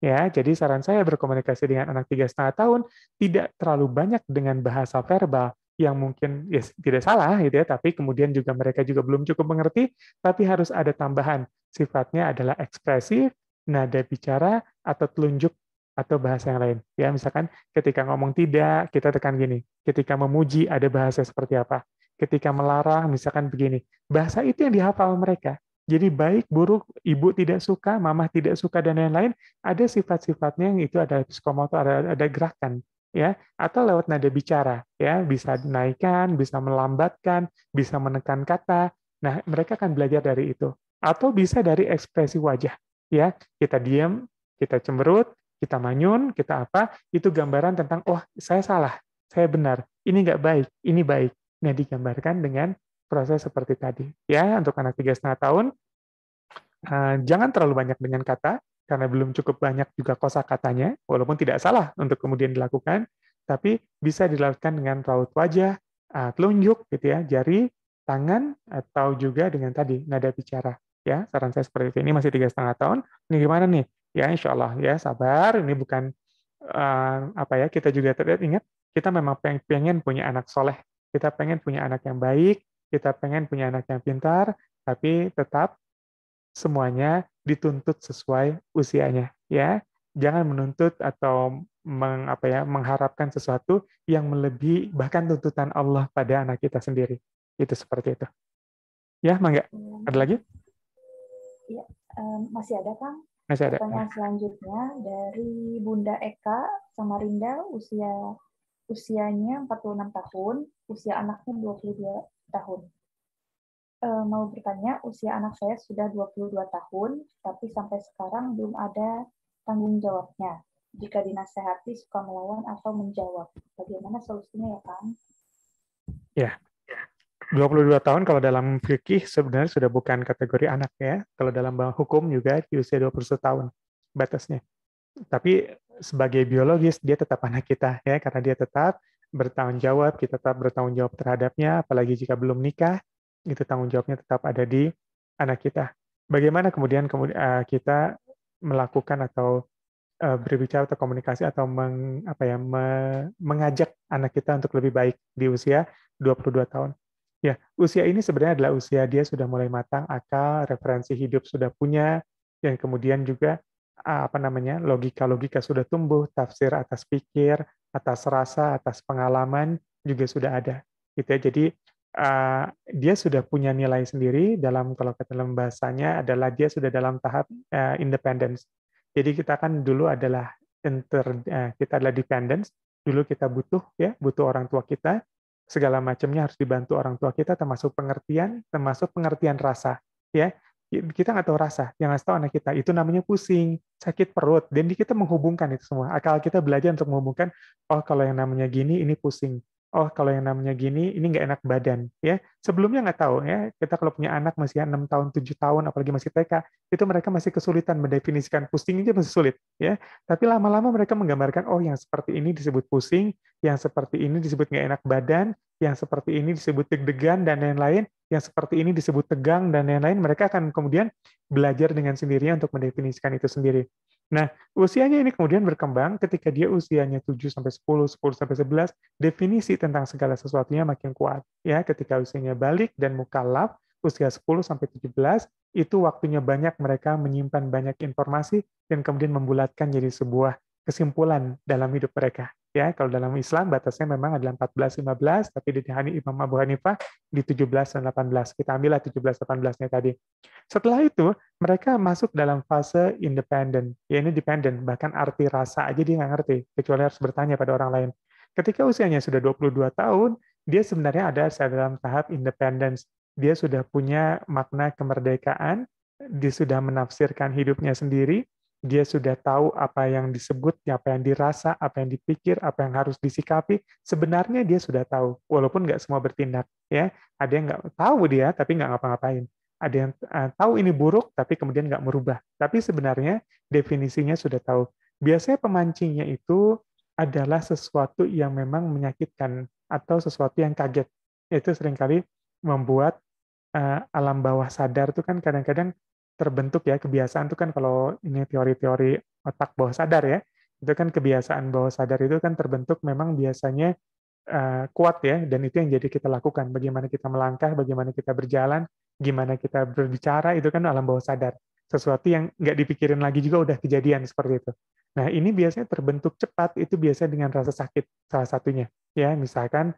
Ya, jadi saran saya berkomunikasi dengan anak 3,5 tahun tidak terlalu banyak dengan bahasa verbal yang mungkin ya, tidak salah gitu ya, tapi kemudian juga mereka juga belum cukup mengerti, tapi harus ada tambahan. Sifatnya adalah ekspresif, nada bicara atau telunjuk atau bahasa yang lain. Ya, misalkan ketika ngomong tidak, kita tekan gini. Ketika memuji ada bahasa seperti apa. Ketika melarang misalkan begini. Bahasa itu yang dihafal mereka. Jadi baik, buruk, ibu tidak suka, mamah tidak suka, dan lain-lain, ada sifat-sifatnya yang itu ada psikomotor, ada gerakan, ya, atau lewat nada bicara, ya, bisa dinaikkan, bisa melambatkan, bisa menekan kata. Nah, mereka akan belajar dari itu. Atau bisa dari ekspresi wajah, ya, kita diam, kita cemberut, kita manyun, kita apa, itu gambaran tentang, oh, saya salah, saya benar, ini nggak baik, ini baik. Nah, digambarkan dengan proses seperti tadi. Ya, untuk anak 3,5 tahun, jangan terlalu banyak dengan kata, karena belum cukup banyak juga kosakatanya, walaupun tidak salah untuk kemudian dilakukan, tapi bisa dilakukan dengan raut wajah, telunjuk, gitu ya, jari, tangan, atau juga dengan tadi, nada bicara. Ya, saran saya seperti itu. Ini masih 3,5 tahun. Ini gimana nih? Ya, insya Allah. Ya, sabar. Ini bukan, apa ya, kita juga ingat, kita memang pengen punya anak soleh. Kita pengen punya anak yang baik, kita pengen punya anak yang pintar, tapi tetap semuanya dituntut sesuai usianya, ya. Jangan menuntut atau mengharapkan sesuatu yang melebihi bahkan tuntutan Allah pada anak kita sendiri. Itu seperti itu. Ya, Mangga. Ada lagi? Ya, masih ada, Kang. Masih ada. Pertanyaan selanjutnya dari Bunda Eka Samarinda, usianya 46 tahun, usia anaknya 22 tahun. Mau bertanya, usia anak saya sudah 22 tahun, tapi sampai sekarang belum ada tanggung jawabnya. Jika dinasehati suka melawan atau menjawab. Bagaimana solusinya ya, Kang? Ya, 22 tahun kalau dalam fikih sebenarnya sudah bukan kategori anak ya. Kalau dalam hukum juga di usia 21 tahun batasnya. Tapi sebagai biologis dia tetap anak kita ya, karena dia tetap bertanggung jawab, kita tetap bertanggung jawab terhadapnya, apalagi jika belum nikah, itu tanggung jawabnya tetap ada di anak kita. Bagaimana kemudian kita melakukan atau berbicara atau komunikasi atau mengajak anak kita untuk lebih baik di usia 22 tahun. Ya, usia ini sebenarnya adalah usia dia sudah mulai matang, akal, referensi hidup sudah punya, dan kemudian juga logika-logika sudah tumbuh, tafsir atas pikir, atas rasa, atas pengalaman juga sudah ada. Gitu ya. Jadi dia sudah punya nilai sendiri dalam, kalau kata dalam bahasanya adalah dia sudah dalam tahap independence. Jadi kita kan dulu adalah kita adalah dependence, dulu kita butuh orang tua kita, segala macamnya harus dibantu orang tua kita, termasuk pengertian rasa, ya. Kita nggak tahu rasa, yang nggak tahu anak kita, itu namanya pusing, sakit perut, dan kita menghubungkan itu semua. Akal kita belajar untuk menghubungkan, oh kalau yang namanya gini, ini pusing. Oh kalau yang namanya gini, ini nggak enak badan. Ya, sebelumnya nggak tahu ya. Kita kalau punya anak masih 6 tahun, 7 tahun, apalagi masih TK, itu mereka masih kesulitan mendefinisikan pusing itu masih sulit. Ya, tapi lama-lama mereka menggambarkan, oh yang seperti ini disebut pusing, yang seperti ini disebut nggak enak badan, yang seperti ini disebut deg-degan dan lain-lain, yang seperti ini disebut tegang dan lain-lain. Mereka akan kemudian belajar dengan sendirinya untuk mendefinisikan itu sendiri. Nah, usianya ini kemudian berkembang ketika dia usianya 7 sampai 10, 10 sampai 11, definisi tentang segala sesuatunya makin kuat. Ya, ketika usianya balik dan mukallaf, usia 10 sampai 17, itu waktunya banyak mereka menyimpan banyak informasi dan kemudian membulatkan jadi sebuah kesimpulan dalam hidup mereka. Ya, kalau dalam Islam batasnya memang adalah 14-15, tapi ditihani Imam Abu Hanifah di 17 dan 18. Kita ambillah 17-18-nya tadi. Setelah itu, mereka masuk dalam fase independen. Ya, ini dependent, bahkan arti rasa aja dia nggak ngerti, kecuali harus bertanya pada orang lain. Ketika usianya sudah 22 tahun, dia sebenarnya ada dalam tahap independence. Dia sudah punya makna kemerdekaan, dia sudah menafsirkan hidupnya sendiri, dia sudah tahu apa yang disebut, apa yang dirasa, apa yang dipikir, apa yang harus disikapi. Sebenarnya dia sudah tahu, walaupun nggak semua bertindak. Ya, ada yang nggak tahu dia, tapi nggak ngapa-ngapain. Ada yang tahu ini buruk, tapi kemudian nggak merubah. Tapi sebenarnya definisinya sudah tahu. Biasanya pemancingnya itu adalah sesuatu yang memang menyakitkan atau sesuatu yang kaget. Itu seringkali membuat alam bawah sadar itu kan kadang-kadang terbentuk ya, kebiasaan itu kan kalau ini teori-teori otak bawah sadar ya, itu kan kebiasaan bawah sadar itu kan terbentuk memang biasanya kuat ya, dan itu yang jadi kita lakukan. Bagaimana kita melangkah, bagaimana kita berjalan, gimana kita berbicara, itu kan alam bawah sadar. Sesuatu yang nggak dipikirin lagi juga udah kejadian seperti itu. Nah, ini biasanya terbentuk cepat, itu biasanya dengan rasa sakit salah satunya. Ya, misalkan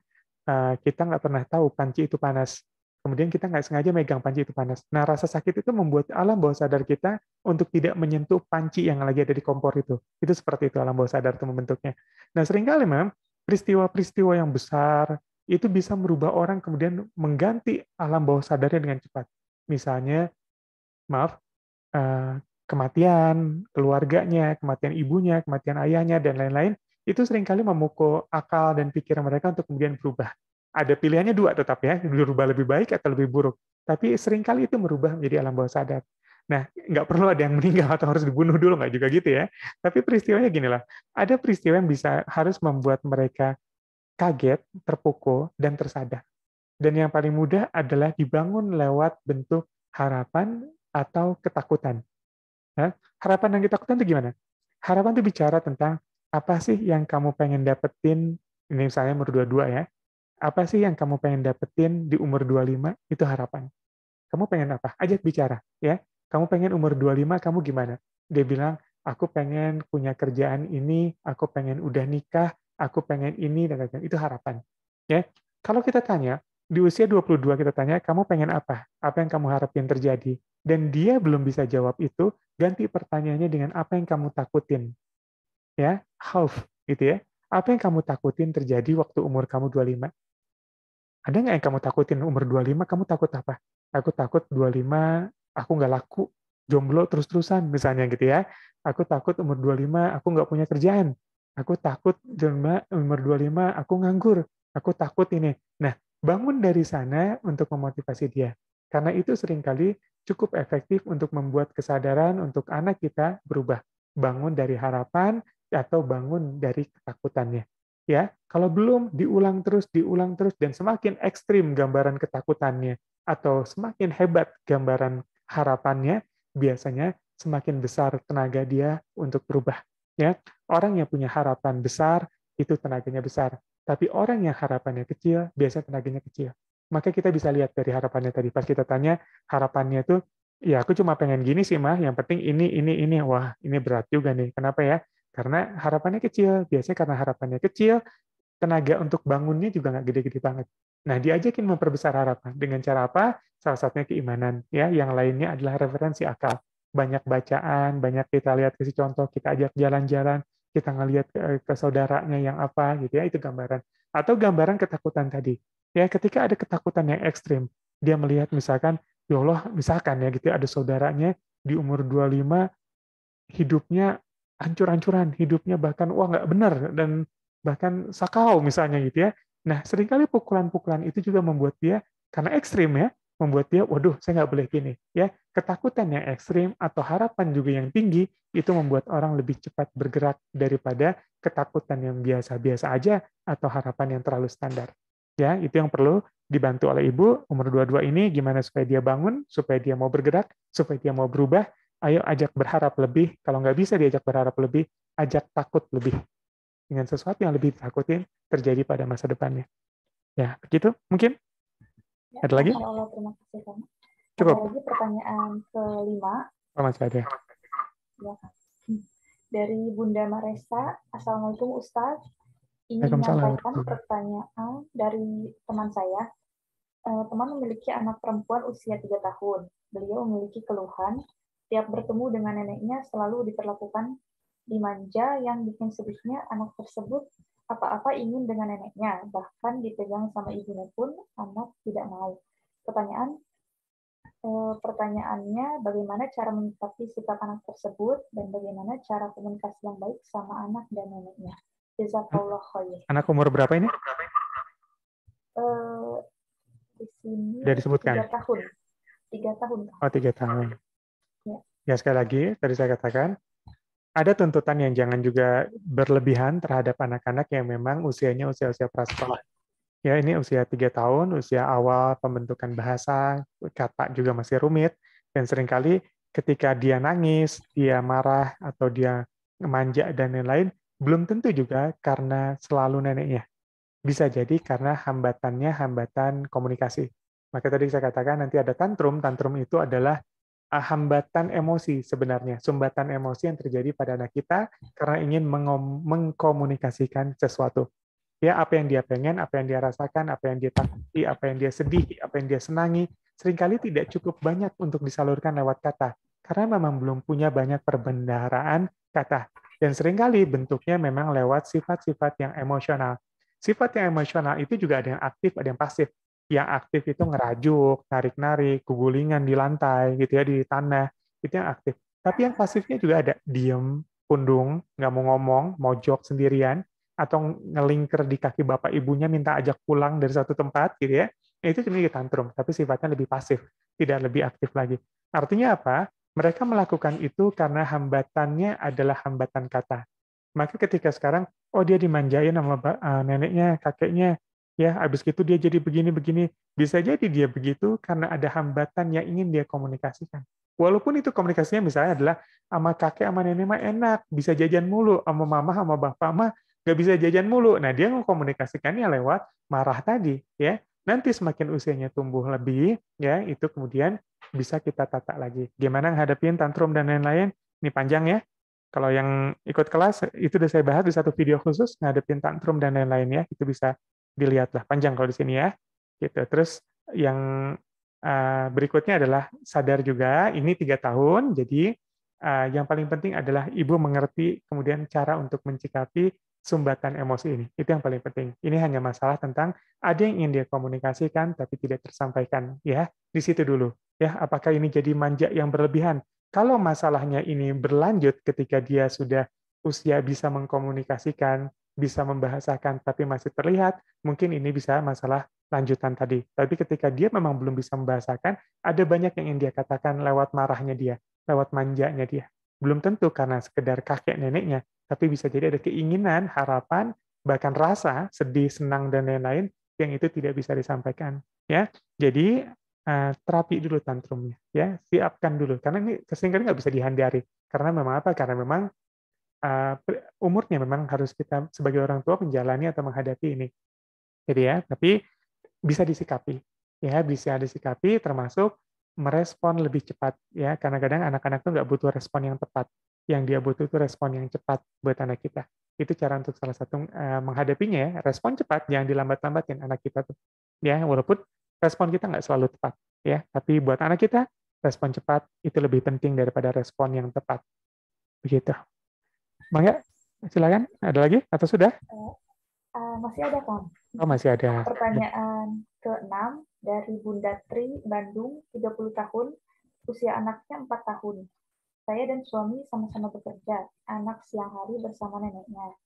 kita nggak pernah tahu panci itu panas. Kemudian kita nggak sengaja megang panci itu panas. Nah, rasa sakit itu membuat alam bawah sadar kita untuk tidak menyentuh panci yang lagi ada di kompor itu. Itu seperti itu alam bawah sadar itu membentuknya. Nah, seringkali memang peristiwa-peristiwa yang besar itu bisa merubah orang kemudian mengganti alam bawah sadarnya dengan cepat. Misalnya, maaf, kematian keluarganya, kematian ibunya, kematian ayahnya, dan lain-lain, itu seringkali memukul akal dan pikiran mereka untuk kemudian berubah. Ada pilihannya dua tetap ya, berubah lebih baik atau lebih buruk. Tapi seringkali itu merubah menjadi alam bawah sadar. Nah, nggak perlu ada yang meninggal atau harus dibunuh dulu, nggak juga gitu ya. Tapi peristiwanya gini lah, ada peristiwa yang bisa harus membuat mereka kaget, terpukul, dan tersadar. Dan yang paling mudah adalah dibangun lewat bentuk harapan atau ketakutan. Nah, harapan dan ketakutan itu gimana? Harapan itu bicara tentang apa sih yang kamu pengen dapetin, ini misalnya umur 22 ya, apa sih yang kamu pengen dapetin di umur 25, itu harapan. Kamu pengen apa? Ajak bicara, ya. Kamu pengen umur 25, kamu gimana? Dia bilang, aku pengen punya kerjaan ini, aku pengen udah nikah, aku pengen ini, dan lain-lain. Itu harapan. Ya. Kalau kita tanya, di usia 22 kita tanya, kamu pengen apa? Apa yang kamu harapin terjadi? Dan dia belum bisa jawab itu, ganti pertanyaannya dengan apa yang kamu takutin. Ya, half, gitu ya. Apa yang kamu takutin terjadi waktu umur kamu 25? Ada nggak yang kamu takutin umur 25, kamu takut apa? Aku takut 25, aku nggak laku, jomblo terus-terusan, misalnya gitu ya. Aku takut umur 25, aku nggak punya kerjaan. Aku takut umur 25, aku nganggur. Aku takut ini. Nah, bangun dari sana untuk memotivasi dia. Karena itu seringkali cukup efektif untuk membuat kesadaran untuk anak kita berubah. Bangun dari harapan atau bangun dari ketakutannya. Ya, kalau belum diulang terus, dan semakin ekstrim gambaran ketakutannya atau semakin hebat gambaran harapannya, biasanya semakin besar tenaga dia untuk berubah. Ya, orang yang punya harapan besar itu tenaganya besar, tapi orang yang harapannya kecil biasanya tenaganya kecil. Maka kita bisa lihat dari harapannya tadi. Pas kita tanya harapannya itu, ya aku cuma pengen gini sih mah, yang penting ini. Wah, ini berat juga nih. Kenapa ya? Karena harapannya kecil. Biasanya karena harapannya kecil, tenaga untuk bangunnya juga nggak gede-gede banget. Nah, diajakin memperbesar harapan. Dengan cara apa? Salah satunya keimanan. Ya, yang lainnya adalah referensi akal. Banyak bacaan, banyak kita lihat kasih contoh, kita ajak jalan-jalan, kita ngelihat ke saudaranya yang apa, gitu ya, itu gambaran. Atau gambaran ketakutan tadi. Ya, ketika ada ketakutan yang ekstrim, dia melihat misalkan, ya Allah, misalkan ya gitu, ada saudaranya di umur 25 hidupnya hancur-hancuran, hidupnya bahkan wah nggak benar dan bahkan sakau misalnya gitu ya. Nah, seringkali pukulan-pukulan itu juga membuat dia karena ekstrim ya, membuat dia waduh, saya nggak boleh gini ya. Ketakutan yang ekstrim atau harapan juga yang tinggi itu membuat orang lebih cepat bergerak daripada ketakutan yang biasa-biasa aja atau harapan yang terlalu standar. Ya, itu yang perlu dibantu oleh ibu umur 22 ini gimana supaya dia bangun, supaya dia mau bergerak, supaya dia mau berubah. Ayo ajak berharap lebih. Kalau nggak bisa diajak berharap lebih, ajak takut lebih. Dengan sesuatu yang lebih ditakutin terjadi pada masa depannya. Ya, begitu mungkin? Ya, Ada lagi? Masya Allah, terima kasih kamu. Ada Cukup. lagi pertanyaan kelima. Oh, masih ada. Ya. Dari Bunda Maresa, Assalamualaikum Ustadz. Ingin Waalaikumsalam. menyampaikan pertanyaan dari teman saya. Teman memiliki anak perempuan usia 3 tahun. Beliau memiliki keluhan, tiap bertemu dengan neneknya selalu diperlakukan dimanja, yang bikin sedihnya anak tersebut apa-apa ingin dengan neneknya, bahkan dipegang sama ibunya pun anak tidak mau. Pertanyaannya, bagaimana cara menyikapi sikap anak tersebut dan bagaimana cara komunikasi yang baik sama anak dan neneknya. Jazakallah khair. Anak umur berapa ini? Di sini Sudah disebutkan. 3 tahun. 3 tahun. Oh, 3 tahun. Ya. Ya, sekali lagi, tadi saya katakan, ada tuntutan yang jangan juga berlebihan terhadap anak-anak yang memang usianya usia-usia prasekolah. Ya, ini usia 3 tahun, usia awal pembentukan bahasa, kata juga masih rumit, dan seringkali ketika dia nangis, dia marah, atau dia manja, dan lain-lain, belum tentu juga karena selalu neneknya. Bisa jadi karena hambatannya hambatan komunikasi. Maka tadi saya katakan nanti ada tantrum. Tantrum itu adalah hambatan emosi sebenarnya, sumbatan emosi yang terjadi pada anak kita karena ingin mengkomunikasikan sesuatu. Ya, apa yang dia pengen, apa yang dia rasakan, apa yang dia takuti, apa yang dia sedih, apa yang dia senangi, seringkali tidak cukup banyak untuk disalurkan lewat kata. Karena memang belum punya banyak perbendaharaan kata. Dan seringkali bentuknya memang lewat sifat-sifat yang emosional. Sifat yang emosional itu juga ada yang aktif, ada yang pasif. Yang aktif itu ngerajuk, narik-narik, gugulingan di lantai, gitu ya, di tanah. Itu yang aktif. Tapi yang pasifnya juga ada. Diem, pundung, nggak mau ngomong, mojok sendirian, atau ngelingker di kaki bapak ibunya minta ajak pulang dari satu tempat gitu ya. Itu cuma tantrum, tapi sifatnya lebih pasif, tidak lebih aktif lagi. Artinya apa? Mereka melakukan itu karena hambatannya adalah hambatan kata. Maka ketika sekarang, oh dia dimanjain sama neneknya, kakeknya, ya habis itu dia jadi begini-begini. Bisa jadi dia begitu karena ada hambatan yang ingin dia komunikasikan. Walaupun itu komunikasinya misalnya adalah sama kakek sama nenek mah enak, bisa jajan mulu, sama mama sama bapak mah nggak bisa jajan mulu. Nah, dia mengkomunikasikannya lewat marah tadi, ya. Nanti semakin usianya tumbuh lebih, ya, itu kemudian bisa kita tata lagi. Gimana menghadapin tantrum dan lain-lain? Ini panjang ya. Kalau yang ikut kelas, itu udah saya bahas di satu video khusus, ngadepin tantrum dan lain-lain ya. Itu bisa dilihat lah, panjang kalau di sini ya. Gitu. Terus yang berikutnya adalah sadar juga, ini 3 tahun, jadi yang paling penting adalah ibu mengerti kemudian cara untuk mencikapi sumbatan emosi ini. Itu yang paling penting. Ini hanya masalah tentang ada yang ingin dia komunikasikan tapi tidak tersampaikan. Ya, di situ dulu. Ya, apakah ini jadi manja yang berlebihan? Kalau masalahnya ini berlanjut ketika dia sudah usia bisa mengkomunikasikan, bisa membahasakan tapi masih terlihat, mungkin ini bisa masalah lanjutan tadi. Tapi ketika dia memang belum bisa membahasakan, ada banyak yang ingin dia katakan lewat marahnya dia, lewat manjanya dia. Belum tentu karena sekedar kakek neneknya, tapi bisa jadi ada keinginan, harapan, bahkan rasa, sedih, senang, dan lain-lain yang itu tidak bisa disampaikan. Ya, jadi terapi dulu tantrumnya, ya, siapkan dulu. Karena ini seringkali nggak bisa dihindari. Karena memang apa? Karena memang umurnya memang harus kita sebagai orang tua menjalani atau menghadapi ini. Jadi ya, tapi bisa disikapi, ya, bisa disikapi termasuk merespon lebih cepat, ya. Kadang-kadang anak-anak tuh nggak butuh respon yang tepat, yang dia butuh itu respon yang cepat buat anak kita. Itu cara untuk salah satu menghadapinya ya, respon cepat, jangan dilambat-lambatin anak kita tuh, ya. Walaupun respon kita nggak selalu tepat, ya, tapi buat anak kita respon cepat itu lebih penting daripada respon yang tepat, begitu. Mangga, silakan. Ada lagi atau sudah? Masih ada, Kang. Oh, masih ada. Pertanyaan ke-6 dari Bunda Tri, Bandung, 30 tahun, usia anaknya 4 tahun. Saya dan suami sama-sama bekerja, anak siang hari bersama neneknya.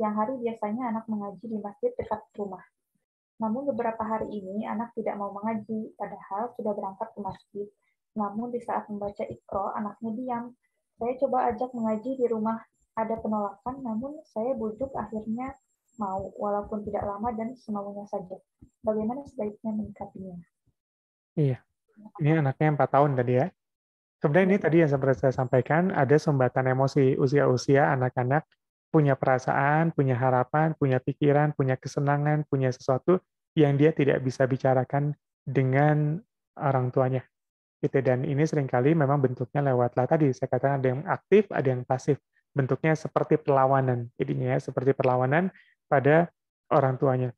Siang hari biasanya anak mengaji di masjid dekat rumah. Namun beberapa hari ini anak tidak mau mengaji, padahal sudah berangkat ke masjid. Namun di saat membaca Iqra, anaknya diam. Saya coba ajak mengaji di rumah, ada penolakan, namun saya bujuk akhirnya mau, walaupun tidak lama dan semaunya saja. Bagaimana sebaiknya menyikapinya? Iya, ini anaknya 4 tahun tadi ya. Sebenarnya ini tadi yang seperti saya sampaikan, ada sumbatan emosi usia-usia anak-anak punya perasaan, punya harapan, punya pikiran, punya kesenangan, punya sesuatu yang dia tidak bisa bicarakan dengan orang tuanya. Gitu. Dan ini seringkali memang bentuknya lewatlah tadi saya katakan ada yang aktif, ada yang pasif. Bentuknya seperti perlawanan. Jadinya ya, seperti perlawanan pada orang tuanya.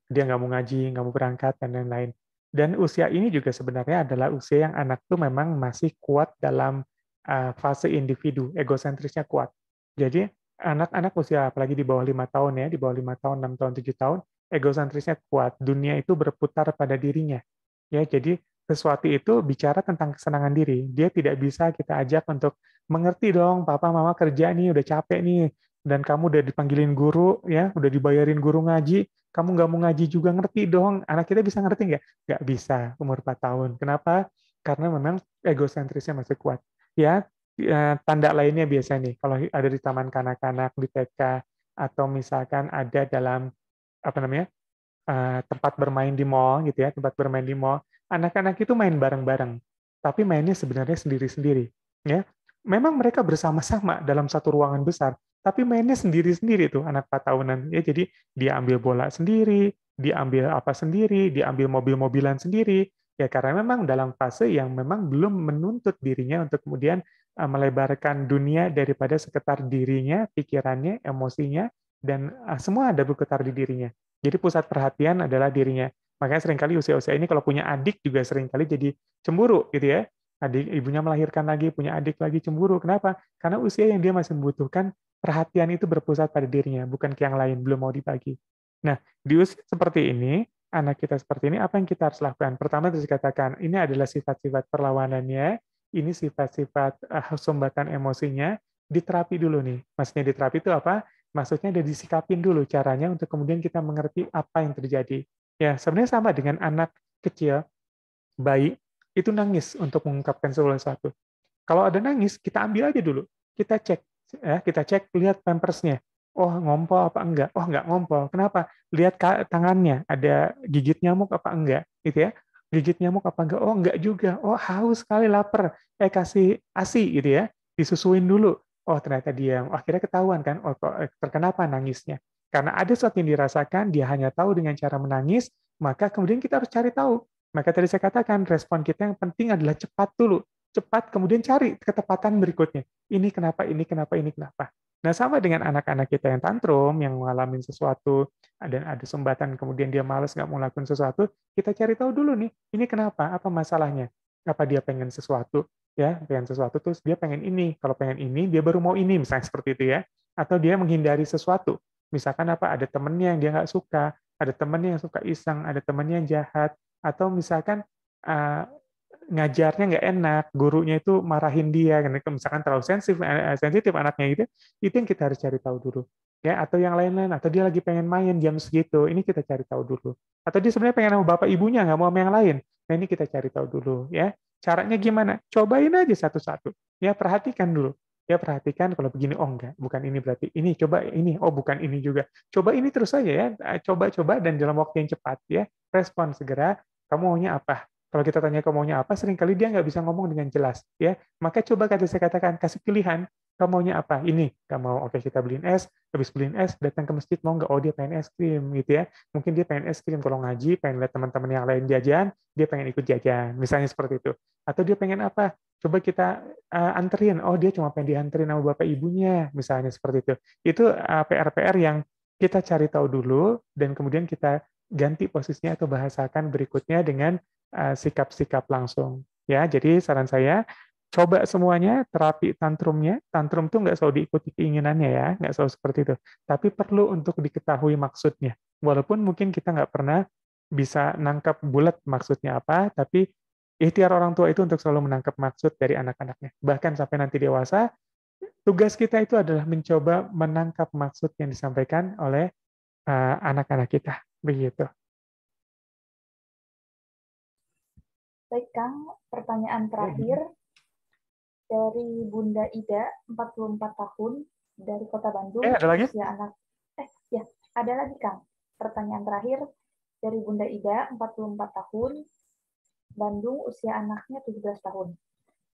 Dia nggak mau ngaji, nggak mau berangkat, dan lain-lain. Dan usia ini juga sebenarnya adalah usia yang anak tuh memang masih kuat dalam fase individu, egosentrisnya kuat. Jadi anak-anak usia apalagi di bawah 5 tahun ya, di bawah 5 tahun, 6 tahun, 7 tahun, egosentrisnya kuat. Dunia itu berputar pada dirinya. Ya, jadi sesuatu itu bicara tentang kesenangan diri. Dia tidak bisa kita ajak untuk mengerti dong, papa mama kerja nih, udah capek nih, dan kamu udah dipanggilin guru, ya, udah dibayarin guru ngaji, kamu nggak mau ngaji juga ngerti dong. Anak kita bisa ngerti nggak? Nggak bisa, umur 4 tahun. Kenapa? Karena memang egosentrisnya masih kuat. Ya, tanda lainnya biasa nih, kalau ada di taman kanak-kanak, di TK, atau misalkan ada dalam, apa namanya, tempat bermain di mall gitu ya, tempat bermain di mall, anak-anak itu main bareng-bareng, tapi mainnya sebenarnya sendiri-sendiri. Ya, memang mereka bersama-sama dalam satu ruangan besar, tapi mainnya sendiri-sendiri tuh anak 4 tahunan. Ya, jadi dia ambil bola sendiri, dia ambil apa sendiri, dia ambil mobil-mobilan sendiri. Ya karena memang dalam fase yang memang belum menuntut dirinya untuk kemudian melebarkan dunia daripada sekitar dirinya, pikirannya, emosinya, dan semua ada berputar di dirinya. Jadi pusat perhatian adalah dirinya. Makanya seringkali usia-usia ini kalau punya adik juga seringkali jadi cemburu gitu ya. Adik ibunya melahirkan lagi, punya adik lagi cemburu. Kenapa? Karena usia yang dia masih membutuhkan perhatian itu berpusat pada dirinya, bukan ke yang lain, belum mau dibagi. Nah, di usia seperti ini, anak kita seperti ini, apa yang kita harus lakukan? Pertama, harus dikatakan, ini adalah sifat-sifat perlawanannya, ini sifat-sifat sumbatan emosinya, diterapi dulu nih. Maksudnya diterapi itu apa? Maksudnya udah disikapin dulu caranya untuk kemudian kita mengerti apa yang terjadi. Ya, sebenarnya sama dengan anak kecil, bayi, itu nangis untuk mengungkapkan sesuatu. Kalau ada nangis, kita ambil aja dulu. Kita cek, ya, kita cek, lihat pampersnya. Oh, ngompol apa enggak? Oh, enggak ngompol. Kenapa? Lihat tangannya, ada gigit nyamuk apa enggak? Gitu ya. Gigit nyamuk apa enggak? Oh, enggak juga. Oh, haus sekali, lapar. Kasih ASI gitu ya. Disusuin dulu. Oh, ternyata dia. Akhirnya ketahuan kan, oh, kenapa nangisnya? Karena ada sesuatu yang dirasakan, dia hanya tahu dengan cara menangis, maka kemudian kita harus cari tahu. Maka tadi saya katakan, respon kita yang penting adalah cepat dulu. Cepat, kemudian cari ketepatan berikutnya. Ini kenapa, ini kenapa, ini kenapa. Nah, sama dengan anak-anak kita yang tantrum, yang mengalami sesuatu, dan ada sumbatan, kemudian dia malas, nggak mau lakukan sesuatu, kita cari tahu dulu nih, ini kenapa, apa masalahnya. Apa dia pengen sesuatu, ya, pengen sesuatu, terus dia pengen ini. Kalau pengen ini, dia baru mau ini, misalnya seperti itu ya. Atau dia menghindari sesuatu. Misalkan apa, ada temennya yang dia nggak suka, ada temennya yang suka iseng, ada temennya yang jahat, atau misalkan ngajarnya nggak enak, gurunya itu marahin dia, karena misalkan terlalu sensitif anaknya gitu, itu yang kita harus cari tahu dulu. Ya, atau yang lain-lain, atau dia lagi pengen main jam segitu, ini kita cari tahu dulu. Atau dia sebenarnya pengen sama bapak ibunya, nggak mau sama yang lain, nah ini kita cari tahu dulu. Ya, caranya gimana? Cobain aja satu-satu. Ya, perhatikan dulu. Ya, perhatikan kalau begini, oh enggak, bukan ini berarti ini, coba ini, oh bukan ini juga. Coba ini terus saja ya, coba-coba dan dalam waktu yang cepat ya, respon segera, kamu maunya apa? Kalau kita tanya kamu maunya apa, seringkali dia nggak bisa ngomong dengan jelas. Ya, maka coba saya katakan, kasih pilihan, kamu maunya apa? Ini, kamu mau, oke kita beliin es, habis beliin es, datang ke masjid, mau nggak? Oh dia pengen es krim, gitu ya. Mungkin dia pengen es krim, kalau ngaji, pengen lihat teman-teman yang lain jajan, dia pengen ikut jajan, misalnya seperti itu. Atau dia pengen apa? Coba kita anterin, oh dia cuma pengen dianterin sama bapak ibunya, misalnya seperti itu. Itu PR-PR yang kita cari tahu dulu, dan kemudian kita ganti posisinya atau bahasakan berikutnya dengan sikap-sikap langsung. Ya, jadi saran saya coba semuanya, terapi tantrumnya. Tantrum itu nggak selalu diikuti keinginannya ya, nggak selalu seperti itu. Tapi perlu untuk diketahui maksudnya. Walaupun mungkin kita nggak pernah bisa nangkap bulat maksudnya apa, tapi ikhtiar orang tua itu untuk selalu menangkap maksud dari anak-anaknya. Bahkan sampai nanti dewasa, tugas kita itu adalah mencoba menangkap maksud yang disampaikan oleh anak-anak kita. Begitu. Baik, Kang. Pertanyaan terakhir dari Bunda Ida, 44 tahun, dari Kota Bandung. Ada lagi? Usia anak... ya, ada lagi, Kang. Pertanyaan terakhir dari Bunda Ida, 44 tahun, Bandung, usia anaknya 17 tahun.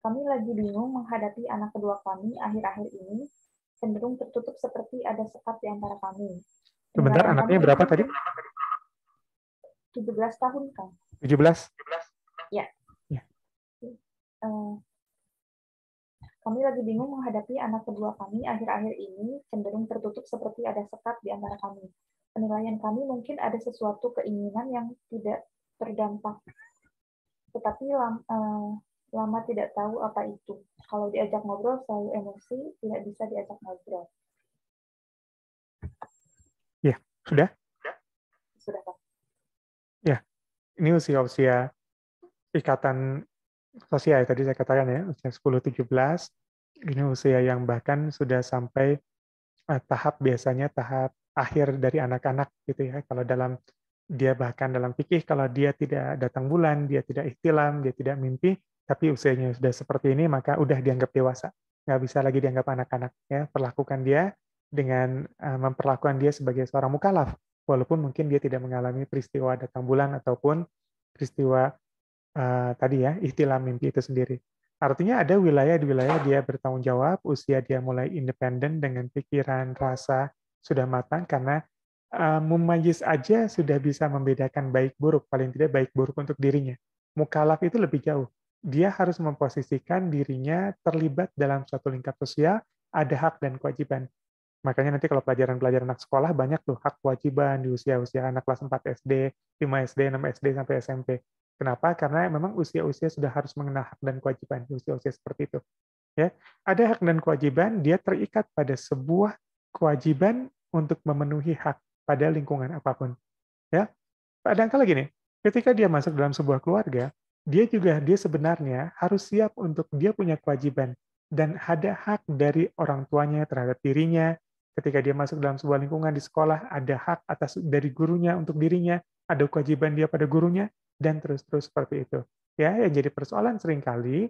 Kami lagi bingung menghadapi anak kedua kami akhir-akhir ini, cenderung tertutup seperti ada sekat di antara kami. Sebentar, anaknya berapa tadi? 17 tahun, Kang. 17? Ya. Kami lagi bingung menghadapi anak kedua kami akhir-akhir ini cenderung tertutup seperti ada sekat di antara kami. Penilaian kami mungkin ada sesuatu keinginan yang tidak terdampak, tetapi lama tidak tahu apa itu. Kalau diajak ngobrol selalu emosi, tidak bisa diajak ngobrol. Ya, sudah? Sudah, Pak. Ya, ini usia-usia ikatan sosial ya, tadi saya katakan ya, usia 10-17, ini usia yang bahkan sudah sampai biasanya tahap akhir dari anak-anak gitu ya. Kalau dia bahkan dalam fikih, kalau dia tidak datang bulan, dia tidak ihtilam, dia tidak mimpi, tapi usianya sudah seperti ini, maka udah dianggap dewasa. Nggak bisa lagi dianggap anak-anak. Ya. Perlakukan dia dengan memperlakukan dia sebagai seorang mukallaf, walaupun mungkin dia tidak mengalami peristiwa datang bulan ataupun peristiwa tadi ya, ihtilam mimpi itu sendiri. Artinya ada wilayah di wilayah dia bertanggung jawab, usia dia mulai independen dengan pikiran, rasa sudah matang karena mumayyiz aja sudah bisa membedakan baik buruk, paling tidak baik buruk untuk dirinya. Mukallaf itu lebih jauh. Dia harus memposisikan dirinya terlibat dalam suatu lingkap sosial, ada hak dan kewajiban. Makanya nanti kalau pelajaran-pelajaran anak sekolah banyak tuh hak kewajiban di usia-usia anak kelas 4 SD, 5 SD, 6 SD sampai SMP. Kenapa? Karena memang usia-usia sudah harus mengenal hak dan kewajiban di usia-usia seperti itu. Ya, ada hak dan kewajiban, dia terikat pada sebuah kewajiban untuk memenuhi hak pada lingkungan apapun. Ya, kadang-kala gini, ketika dia masuk dalam sebuah keluarga, dia sebenarnya harus siap untuk dia punya kewajiban dan ada hak dari orang tuanya terhadap dirinya. Ketika dia masuk dalam sebuah lingkungan di sekolah, ada hak dari gurunya untuk dirinya, ada kewajiban dia pada gurunya, dan terus-terus seperti itu. Ya, yang jadi persoalan seringkali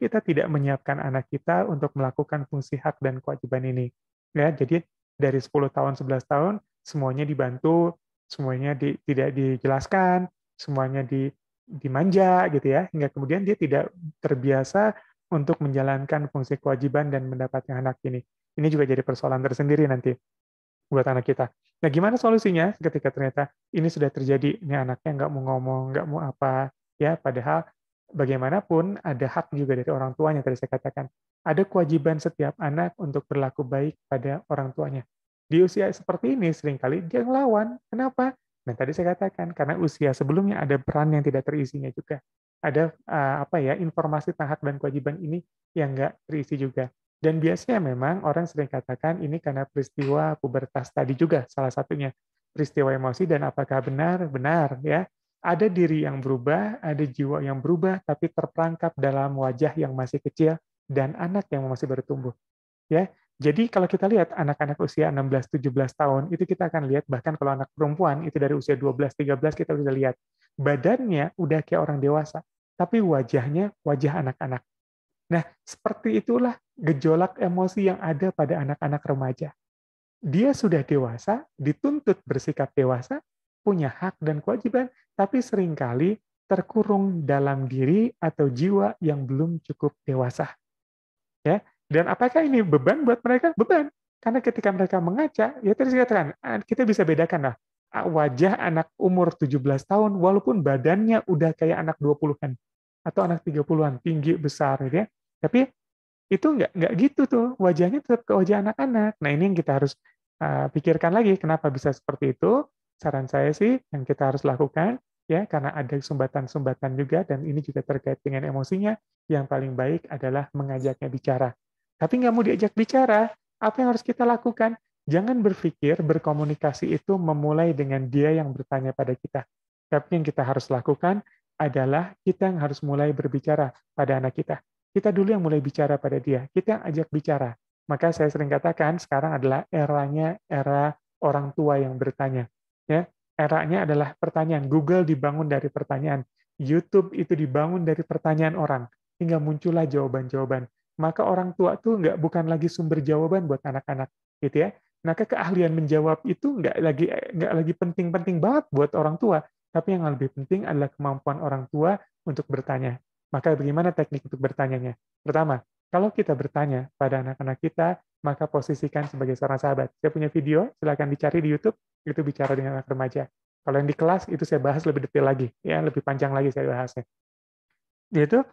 kita tidak menyiapkan anak kita untuk melakukan fungsi hak dan kewajiban ini. Ya, jadi dari 10 tahun, 11 tahun, semuanya dibantu, semuanya tidak dijelaskan, semuanya dimanja gitu ya, hingga kemudian dia tidak terbiasa untuk menjalankan fungsi kewajiban dan mendapatkan anak ini. Ini juga jadi persoalan tersendiri nanti buat anak kita. Nah, gimana solusinya ketika ternyata ini sudah terjadi, ini anaknya nggak mau ngomong, nggak mau apa, ya, padahal bagaimanapun ada hak juga dari orang tuanya, tadi saya katakan. Ada kewajiban setiap anak untuk berlaku baik pada orang tuanya. Di usia seperti ini, seringkali dia ngelawan. Kenapa? Nah, tadi saya katakan, karena usia sebelumnya ada peran yang tidak terisinya juga. Ada informasi tentang hak dan kewajiban ini yang nggak terisi juga. Dan biasanya memang orang sering katakan ini karena peristiwa pubertas tadi juga salah satunya. Peristiwa emosi dan apakah benar? Benar ya. Ada diri yang berubah, ada jiwa yang berubah tapi terperangkap dalam wajah yang masih kecil dan anak yang masih bertumbuh. Ya. Jadi kalau kita lihat anak-anak usia 16-17 tahun itu kita akan lihat bahkan kalau anak perempuan itu dari usia 12-13 kita bisa lihat badannya udah kayak orang dewasa tapi wajahnya wajah anak-anak. Nah, seperti itulah gejolak emosi yang ada pada anak-anak remaja. Dia sudah dewasa, dituntut bersikap dewasa, punya hak dan kewajiban, tapi seringkali terkurung dalam diri atau jiwa yang belum cukup dewasa. Ya, dan apakah ini beban buat mereka? Beban. Karena ketika mereka mengaca, ya tadi saya katakan, kita bisa bedakan lah wajah anak umur 17 tahun walaupun badannya udah kayak anak 20-an atau anak 30-an, tinggi, besar ya. Tapi itu nggak gitu tuh, wajahnya tetap ke wajah anak-anak. Nah, ini yang kita harus pikirkan lagi, kenapa bisa seperti itu. Saran saya sih, yang kita harus lakukan, ya karena ada sumbatan-sumbatan juga, dan ini juga terkait dengan emosinya, yang paling baik adalah mengajaknya bicara. Tapi nggak mau diajak bicara, apa yang harus kita lakukan? Jangan berpikir berkomunikasi itu memulai dengan dia yang bertanya pada kita. Tapi yang kita harus lakukan adalah kita yang harus mulai berbicara pada anak kita. Kita dulu yang mulai bicara pada dia, kita yang ajak bicara. Maka saya sering katakan sekarang adalah era orang tua yang bertanya. Ya, eranya adalah pertanyaan. Google dibangun dari pertanyaan. YouTube itu dibangun dari pertanyaan orang. Hingga muncullah jawaban-jawaban. Maka orang tua tuh bukan lagi sumber jawaban buat anak-anak, gitu ya. Maka keahlian menjawab itu nggak lagi penting-penting banget buat orang tua, tapi yang lebih penting adalah kemampuan orang tua untuk bertanya. Maka bagaimana teknik untuk bertanyanya? Pertama, kalau kita bertanya pada anak-anak kita, maka posisikan sebagai seorang sahabat. Saya punya video, silakan dicari di YouTube, itu bicara dengan anak remaja. Kalau yang di kelas, itu saya bahas lebih detail lagi, ya lebih panjang lagi saya bahasnya. Yaitu,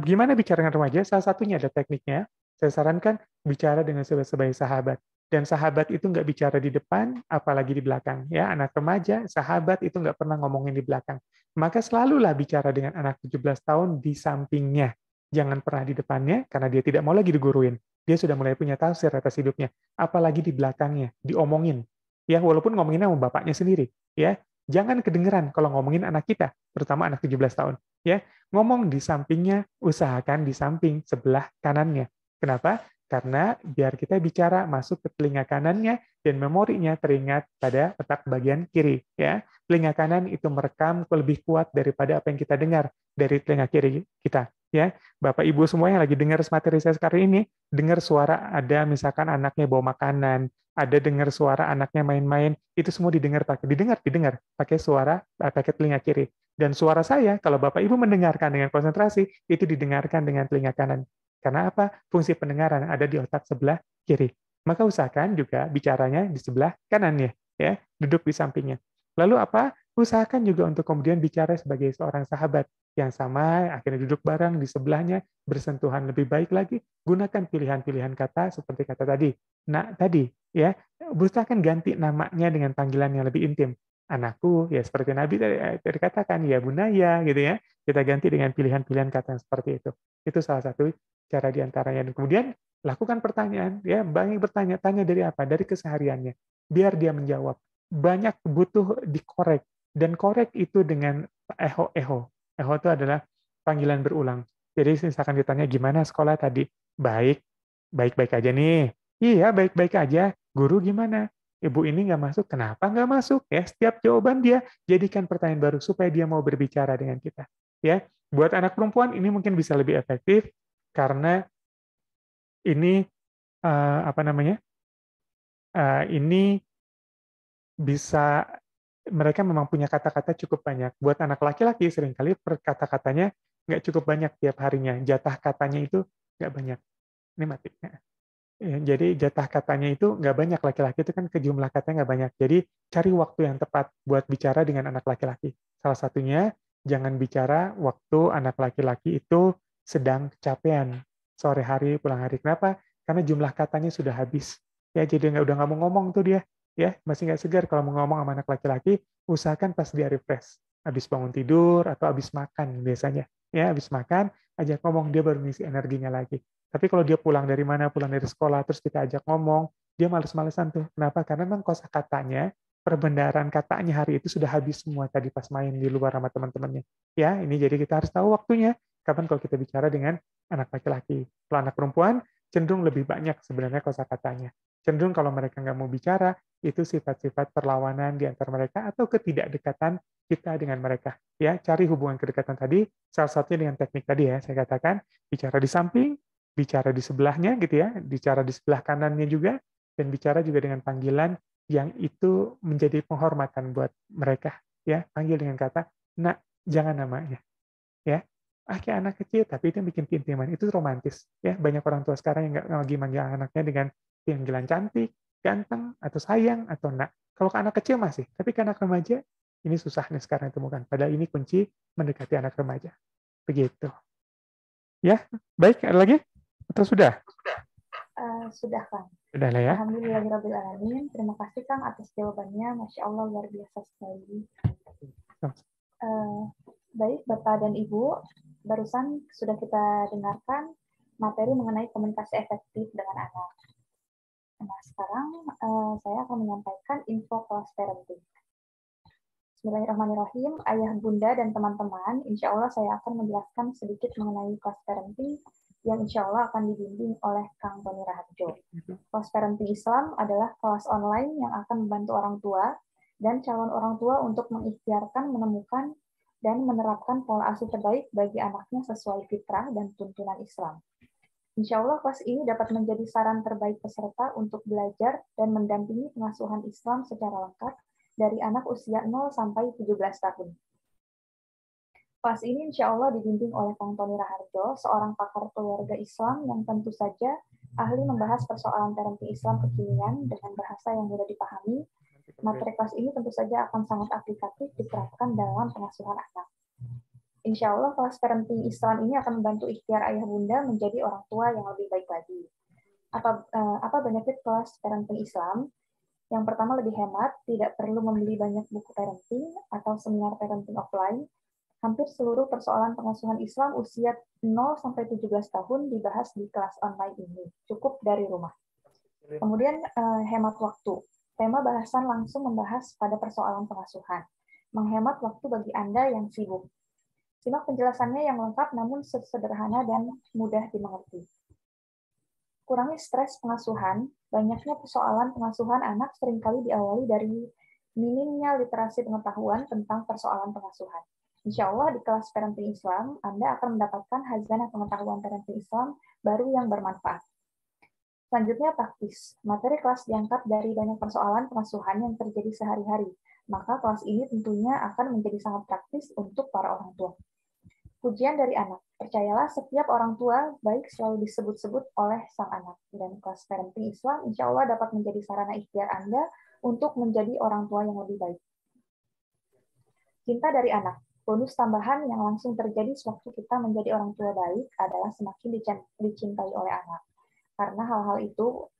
Gimana bicara dengan remaja? Salah satunya ada tekniknya. Saya sarankan bicara dengan sebaik sahabat. Dan sahabat itu nggak bicara di depan, apalagi di belakang. Ya, anak remaja, sahabat itu nggak pernah ngomongin di belakang. Maka selalulah bicara dengan anak 17 tahun di sampingnya. Jangan pernah di depannya, karena dia tidak mau lagi diguruin. Dia sudah mulai punya tafsir atas hidupnya. Apalagi di belakangnya, diomongin. Ya, walaupun ngomonginnya sama bapaknya sendiri. Ya, jangan kedengeran kalau ngomongin anak kita, terutama anak 17 tahun. Ya, ngomong di sampingnya, usahakan di samping sebelah kanannya. Kenapa? Karena biar kita bicara masuk ke telinga kanannya dan memorinya teringat pada otak bagian kiri. Ya, telinga kanan itu merekam lebih kuat daripada apa yang kita dengar dari telinga kiri kita. Ya, Bapak Ibu semua yang lagi dengar materi saya sekarang ini, dengar suara ada misalkan anaknya bawa makanan, ada dengar suara anaknya main-main, itu semua didengar pakai suara pakai telinga kiri. Dan suara saya, kalau Bapak Ibu mendengarkan dengan konsentrasi, itu didengarkan dengan telinga kanan. Karena apa? Fungsi pendengaran ada di otak sebelah kiri. Maka usahakan juga bicaranya di sebelah kanannya, ya, duduk di sampingnya. Lalu apa? Usahakan juga untuk kemudian bicara sebagai seorang sahabat yang sama, akhirnya duduk bareng di sebelahnya, bersentuhan lebih baik lagi, gunakan pilihan-pilihan kata seperti kata tadi. Nah, tadi, ya, usahakan ganti namanya dengan panggilan yang lebih intim. Anakku, ya seperti Nabi tadi katakan, ya bunaya, gitu ya. Kita ganti dengan pilihan-pilihan kata yang seperti itu. Itu salah satu cara diantaranya. Dan kemudian lakukan pertanyaan, ya banyak bertanya, tanya dari apa? Dari kesehariannya. Biar dia menjawab. Banyak butuh dikorek. Dan korek itu dengan eho. Eho itu adalah panggilan berulang. Jadi misalkan ditanya gimana sekolah tadi? Baik, baik-baik aja nih. Iya, baik-baik aja. Guru gimana? Ibu ini nggak masuk, kenapa nggak masuk? Ya, setiap jawaban dia jadikan pertanyaan baru supaya dia mau berbicara dengan kita. Ya, buat anak perempuan ini mungkin bisa lebih efektif karena ini apa namanya? Ini bisa mereka memang punya kata-kata cukup banyak. Buat anak laki-laki seringkali kata-katanya nggak cukup banyak tiap harinya. Jatah katanya itu nggak banyak. Ini mati. Ya, jadi jatah katanya itu nggak banyak, laki-laki itu kan ke jumlah katanya nggak banyak. Jadi cari waktu yang tepat buat bicara dengan anak laki-laki. Salah satunya jangan bicara waktu anak laki-laki itu sedang kecapean sore hari pulang hari. Kenapa? Karena jumlah katanya sudah habis. Ya jadi udah nggak mau ngomong tuh dia. Ya masih nggak segar kalau mau ngomong sama anak laki-laki. Usahakan pas dia refresh, habis bangun tidur atau habis makan biasanya. Ya habis makan ajak ngomong, dia baru ngisi energinya lagi. Tapi kalau dia pulang dari mana, pulang dari sekolah, terus kita ajak ngomong, dia males-malesan tuh. Kenapa? Karena memang kosakatanya, perbendaharaan katanya hari itu sudah habis semua tadi pas main di luar sama teman-temannya. Ya, ini jadi kita harus tahu waktunya. Kapan kalau kita bicara dengan anak laki-laki. Kalau anak perempuan, cenderung lebih banyak sebenarnya kosakatanya. Cenderung kalau mereka nggak mau bicara, itu sifat-sifat perlawanan di antara mereka atau ketidakdekatan kita dengan mereka. Ya, cari hubungan kedekatan tadi, salah satunya dengan teknik tadi ya, saya katakan, bicara di samping, bicara di sebelahnya gitu ya, bicara di sebelah kanannya juga, dan bicara juga dengan panggilan yang itu menjadi penghormatan buat mereka. Ya, panggil dengan kata, nak, jangan namanya. Ya, kayak anak kecil, tapi itu yang bikin keintiman. Itu romantis. Ya, banyak orang tua sekarang yang nggak lagi manggil anaknya dengan panggilan cantik, ganteng, atau sayang, atau nak. Kalau ke anak kecil masih, tapi ke anak remaja, ini susah nih sekarang ditemukan. Padahal ini kunci mendekati anak remaja. Begitu. Ya, baik. Ada lagi? Atau sudah? Sudah, Kang. Sudah lah ya. Alhamdulillahirrahmanirrahim. Terima kasih, Kang, atas jawabannya. Masya Allah, luar biasa sekali. Baik, Bapak dan Ibu, barusan sudah kita dengarkan materi mengenai komunikasi efektif dengan anak. Nah, sekarang saya akan menyampaikan info kelas parenting. Bismillahirrahmanirrahim, ayah, bunda, dan teman-teman, insya Allah saya akan menjelaskan sedikit mengenai kelas parenting yang insya Allah akan dibimbing oleh Kang Tony Raharjo. Kelas parenting Islam adalah kelas online yang akan membantu orang tua dan calon orang tua untuk mengikhtiarkan, menemukan, dan menerapkan pola asuh terbaik bagi anaknya sesuai fitrah dan tuntunan Islam. Insya Allah kelas ini dapat menjadi saran terbaik peserta untuk belajar dan mendampingi pengasuhan Islam secara lengkap dari anak usia 0 sampai 17 tahun. Kelas ini insya Allah dibimbing oleh Kang Tony Raharjo, seorang pakar keluarga Islam yang tentu saja ahli membahas persoalan parenting Islam kekinian dengan bahasa yang mudah dipahami. Materi kelas ini tentu saja akan sangat aplikatif diterapkan dalam pengasuhan anak. Insya Allah kelas parenting Islam ini akan membantu ikhtiar ayah bunda menjadi orang tua yang lebih baik lagi. Apa benefit kelas parenting Islam? Yang pertama, lebih hemat, tidak perlu membeli banyak buku parenting atau seminar parenting offline. Hampir seluruh persoalan pengasuhan Islam usia 0-17 tahun dibahas di kelas online ini, cukup dari rumah. Kemudian hemat waktu. Tema bahasan langsung membahas pada persoalan pengasuhan. Menghemat waktu bagi Anda yang sibuk. Simak penjelasannya yang lengkap namun sederhana dan mudah dimengerti. Kurangi stres pengasuhan. Banyaknya persoalan pengasuhan anak seringkali diawali dari minimnya literasi pengetahuan tentang persoalan pengasuhan. Insya Allah di kelas parenting Islam, Anda akan mendapatkan khazanah pengetahuan parenting Islam baru yang bermanfaat. Selanjutnya praktis. Materi kelas diangkat dari banyak persoalan pengasuhan yang terjadi sehari-hari. Maka kelas ini tentunya akan menjadi sangat praktis untuk para orang tua. Pujian dari anak. Percayalah, setiap orang tua baik selalu disebut-sebut oleh sang anak. Dan kelas parenting Islam insya Allah dapat menjadi sarana ikhtiar Anda untuk menjadi orang tua yang lebih baik. Cinta dari anak. Bonus tambahan yang langsung terjadi sewaktu kita menjadi orang tua baik adalah semakin dicintai oleh anak. Karena hal-hal itu,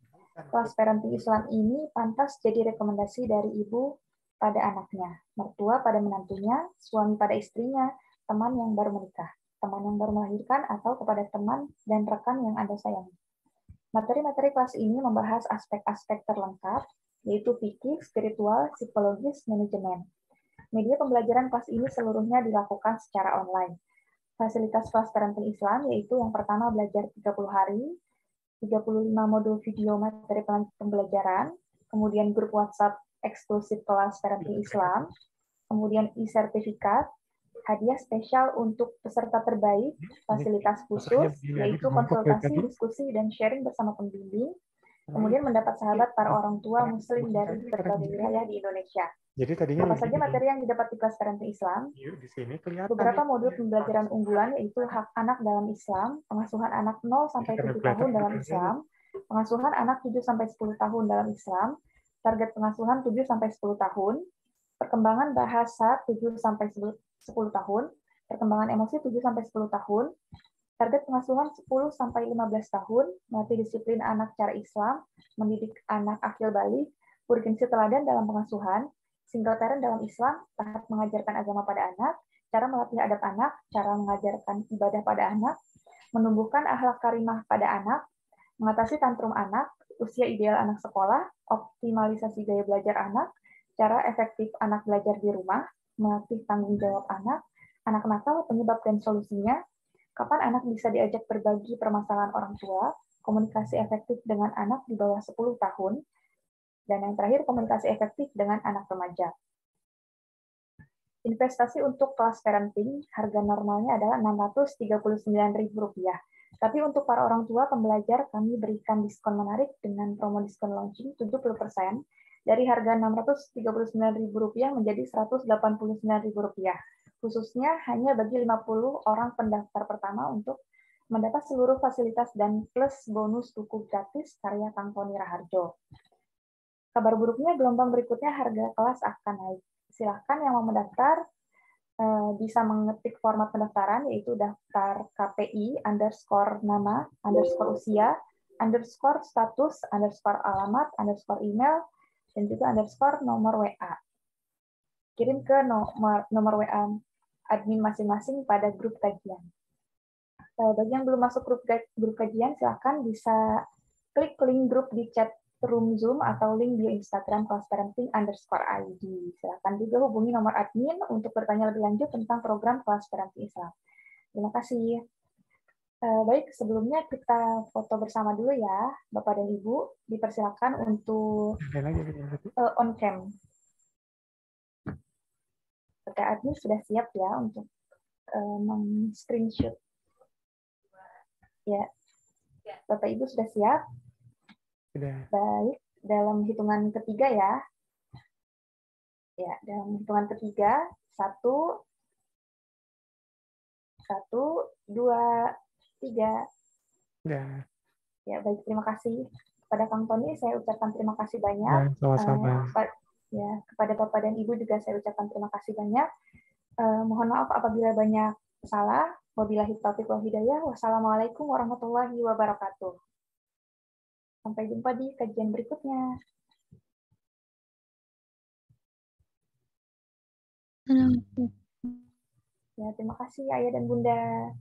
kelas parenting Islam ini pantas jadi rekomendasi dari ibu pada anaknya, mertua pada menantunya, suami pada istrinya, teman yang baru menikah, teman yang baru melahirkan, atau kepada teman dan rekan yang Anda sayangi. Materi-materi kelas ini membahas aspek-aspek terlengkap, yaitu fikih, spiritual, psikologis, manajemen. Media pembelajaran kelas ini seluruhnya dilakukan secara online. Fasilitas kelas parenting Islam yaitu yang pertama belajar 30 hari, 35 modul video materi pembelajaran, kemudian grup WhatsApp eksklusif kelas parenting Islam, kemudian e-sertifikat, hadiah spesial untuk peserta terbaik, fasilitas khusus, yaitu konsultasi, diskusi, dan sharing bersama pembimbing, kemudian mendapat sahabat para orang tua muslim dari berbagai wilayah di Indonesia. Jadi tadinya apa saja materi yang didapat di kelas parenting Islam? Beberapa modul pembelajaran unggulan yaitu hak anak dalam Islam, pengasuhan anak 0-7 tahun dalam Islam, pengasuhan anak 7-10 tahun dalam Islam, target pengasuhan 7-10 tahun, perkembangan bahasa 7-10 tahun, perkembangan emosi 7-10 tahun, target pengasuhan 10-15 tahun, melatih disiplin anak cara Islam, mendidik anak akil balik, urgensi teladan dalam pengasuhan, single parent dalam Islam, tahap mengajarkan agama pada anak, cara melatih adab anak, cara mengajarkan ibadah pada anak, menumbuhkan akhlak karimah pada anak, mengatasi tantrum anak, usia ideal anak sekolah, optimalisasi gaya belajar anak, cara efektif anak belajar di rumah, melatih tanggung jawab anak nakal, penyebab dan solusinya, kapan anak bisa diajak berbagi permasalahan orang tua, komunikasi efektif dengan anak di bawah 10 tahun, dan yang terakhir, komunikasi efektif dengan anak remaja. Investasi untuk kelas parenting, harga normalnya adalah Rp639.000. Tapi untuk para orang tua pembelajar, kami berikan diskon menarik dengan promo diskon launching 70%, dari harga Rp639.000 menjadi Rp189.000. Khususnya hanya bagi 50 orang pendaftar pertama untuk mendapat seluruh fasilitas dan plus bonus buku gratis karya Kang Tony Raharjo. Kabar buruknya, gelombang berikutnya harga kelas akan naik. Silakan yang mau mendaftar bisa mengetik format pendaftaran, yaitu daftar KPI, _nama, _usia, _status, _alamat, _email, dan juga _nomor WA. Kirim ke nomor WA admin masing-masing pada grup kajian. Bagi yang belum masuk grup kajian, silakan bisa klik link grup di chat room Zoom atau link bio Instagram kelas parenting _ID. Silakan juga hubungi nomor admin untuk bertanya lebih lanjut tentang program kelas parenting Islam. Terima kasih. Baik, sebelumnya kita foto bersama dulu ya, Bapak dan Ibu. Dipersilakan untuk on cam. Bapak admin sudah siap ya untuk screenshot. Ya, Bapak Ibu sudah siap? Baik, dalam hitungan ketiga ya. Ya, dalam hitungan ketiga, 1, 2, 3. Ya, baik, terima kasih kepada Kang Tony. Saya ucapkan terima kasih banyak. Sama-sama. Ya, kepada Bapak dan Ibu juga saya ucapkan terima kasih banyak. Mohon maaf apabila banyak salah. Wabillahi taufiq wal hidayah. Wassalamualaikum warahmatullahi wabarakatuh. Sampai jumpa di kajian berikutnya. Ya, terima kasih Ayah dan Bunda.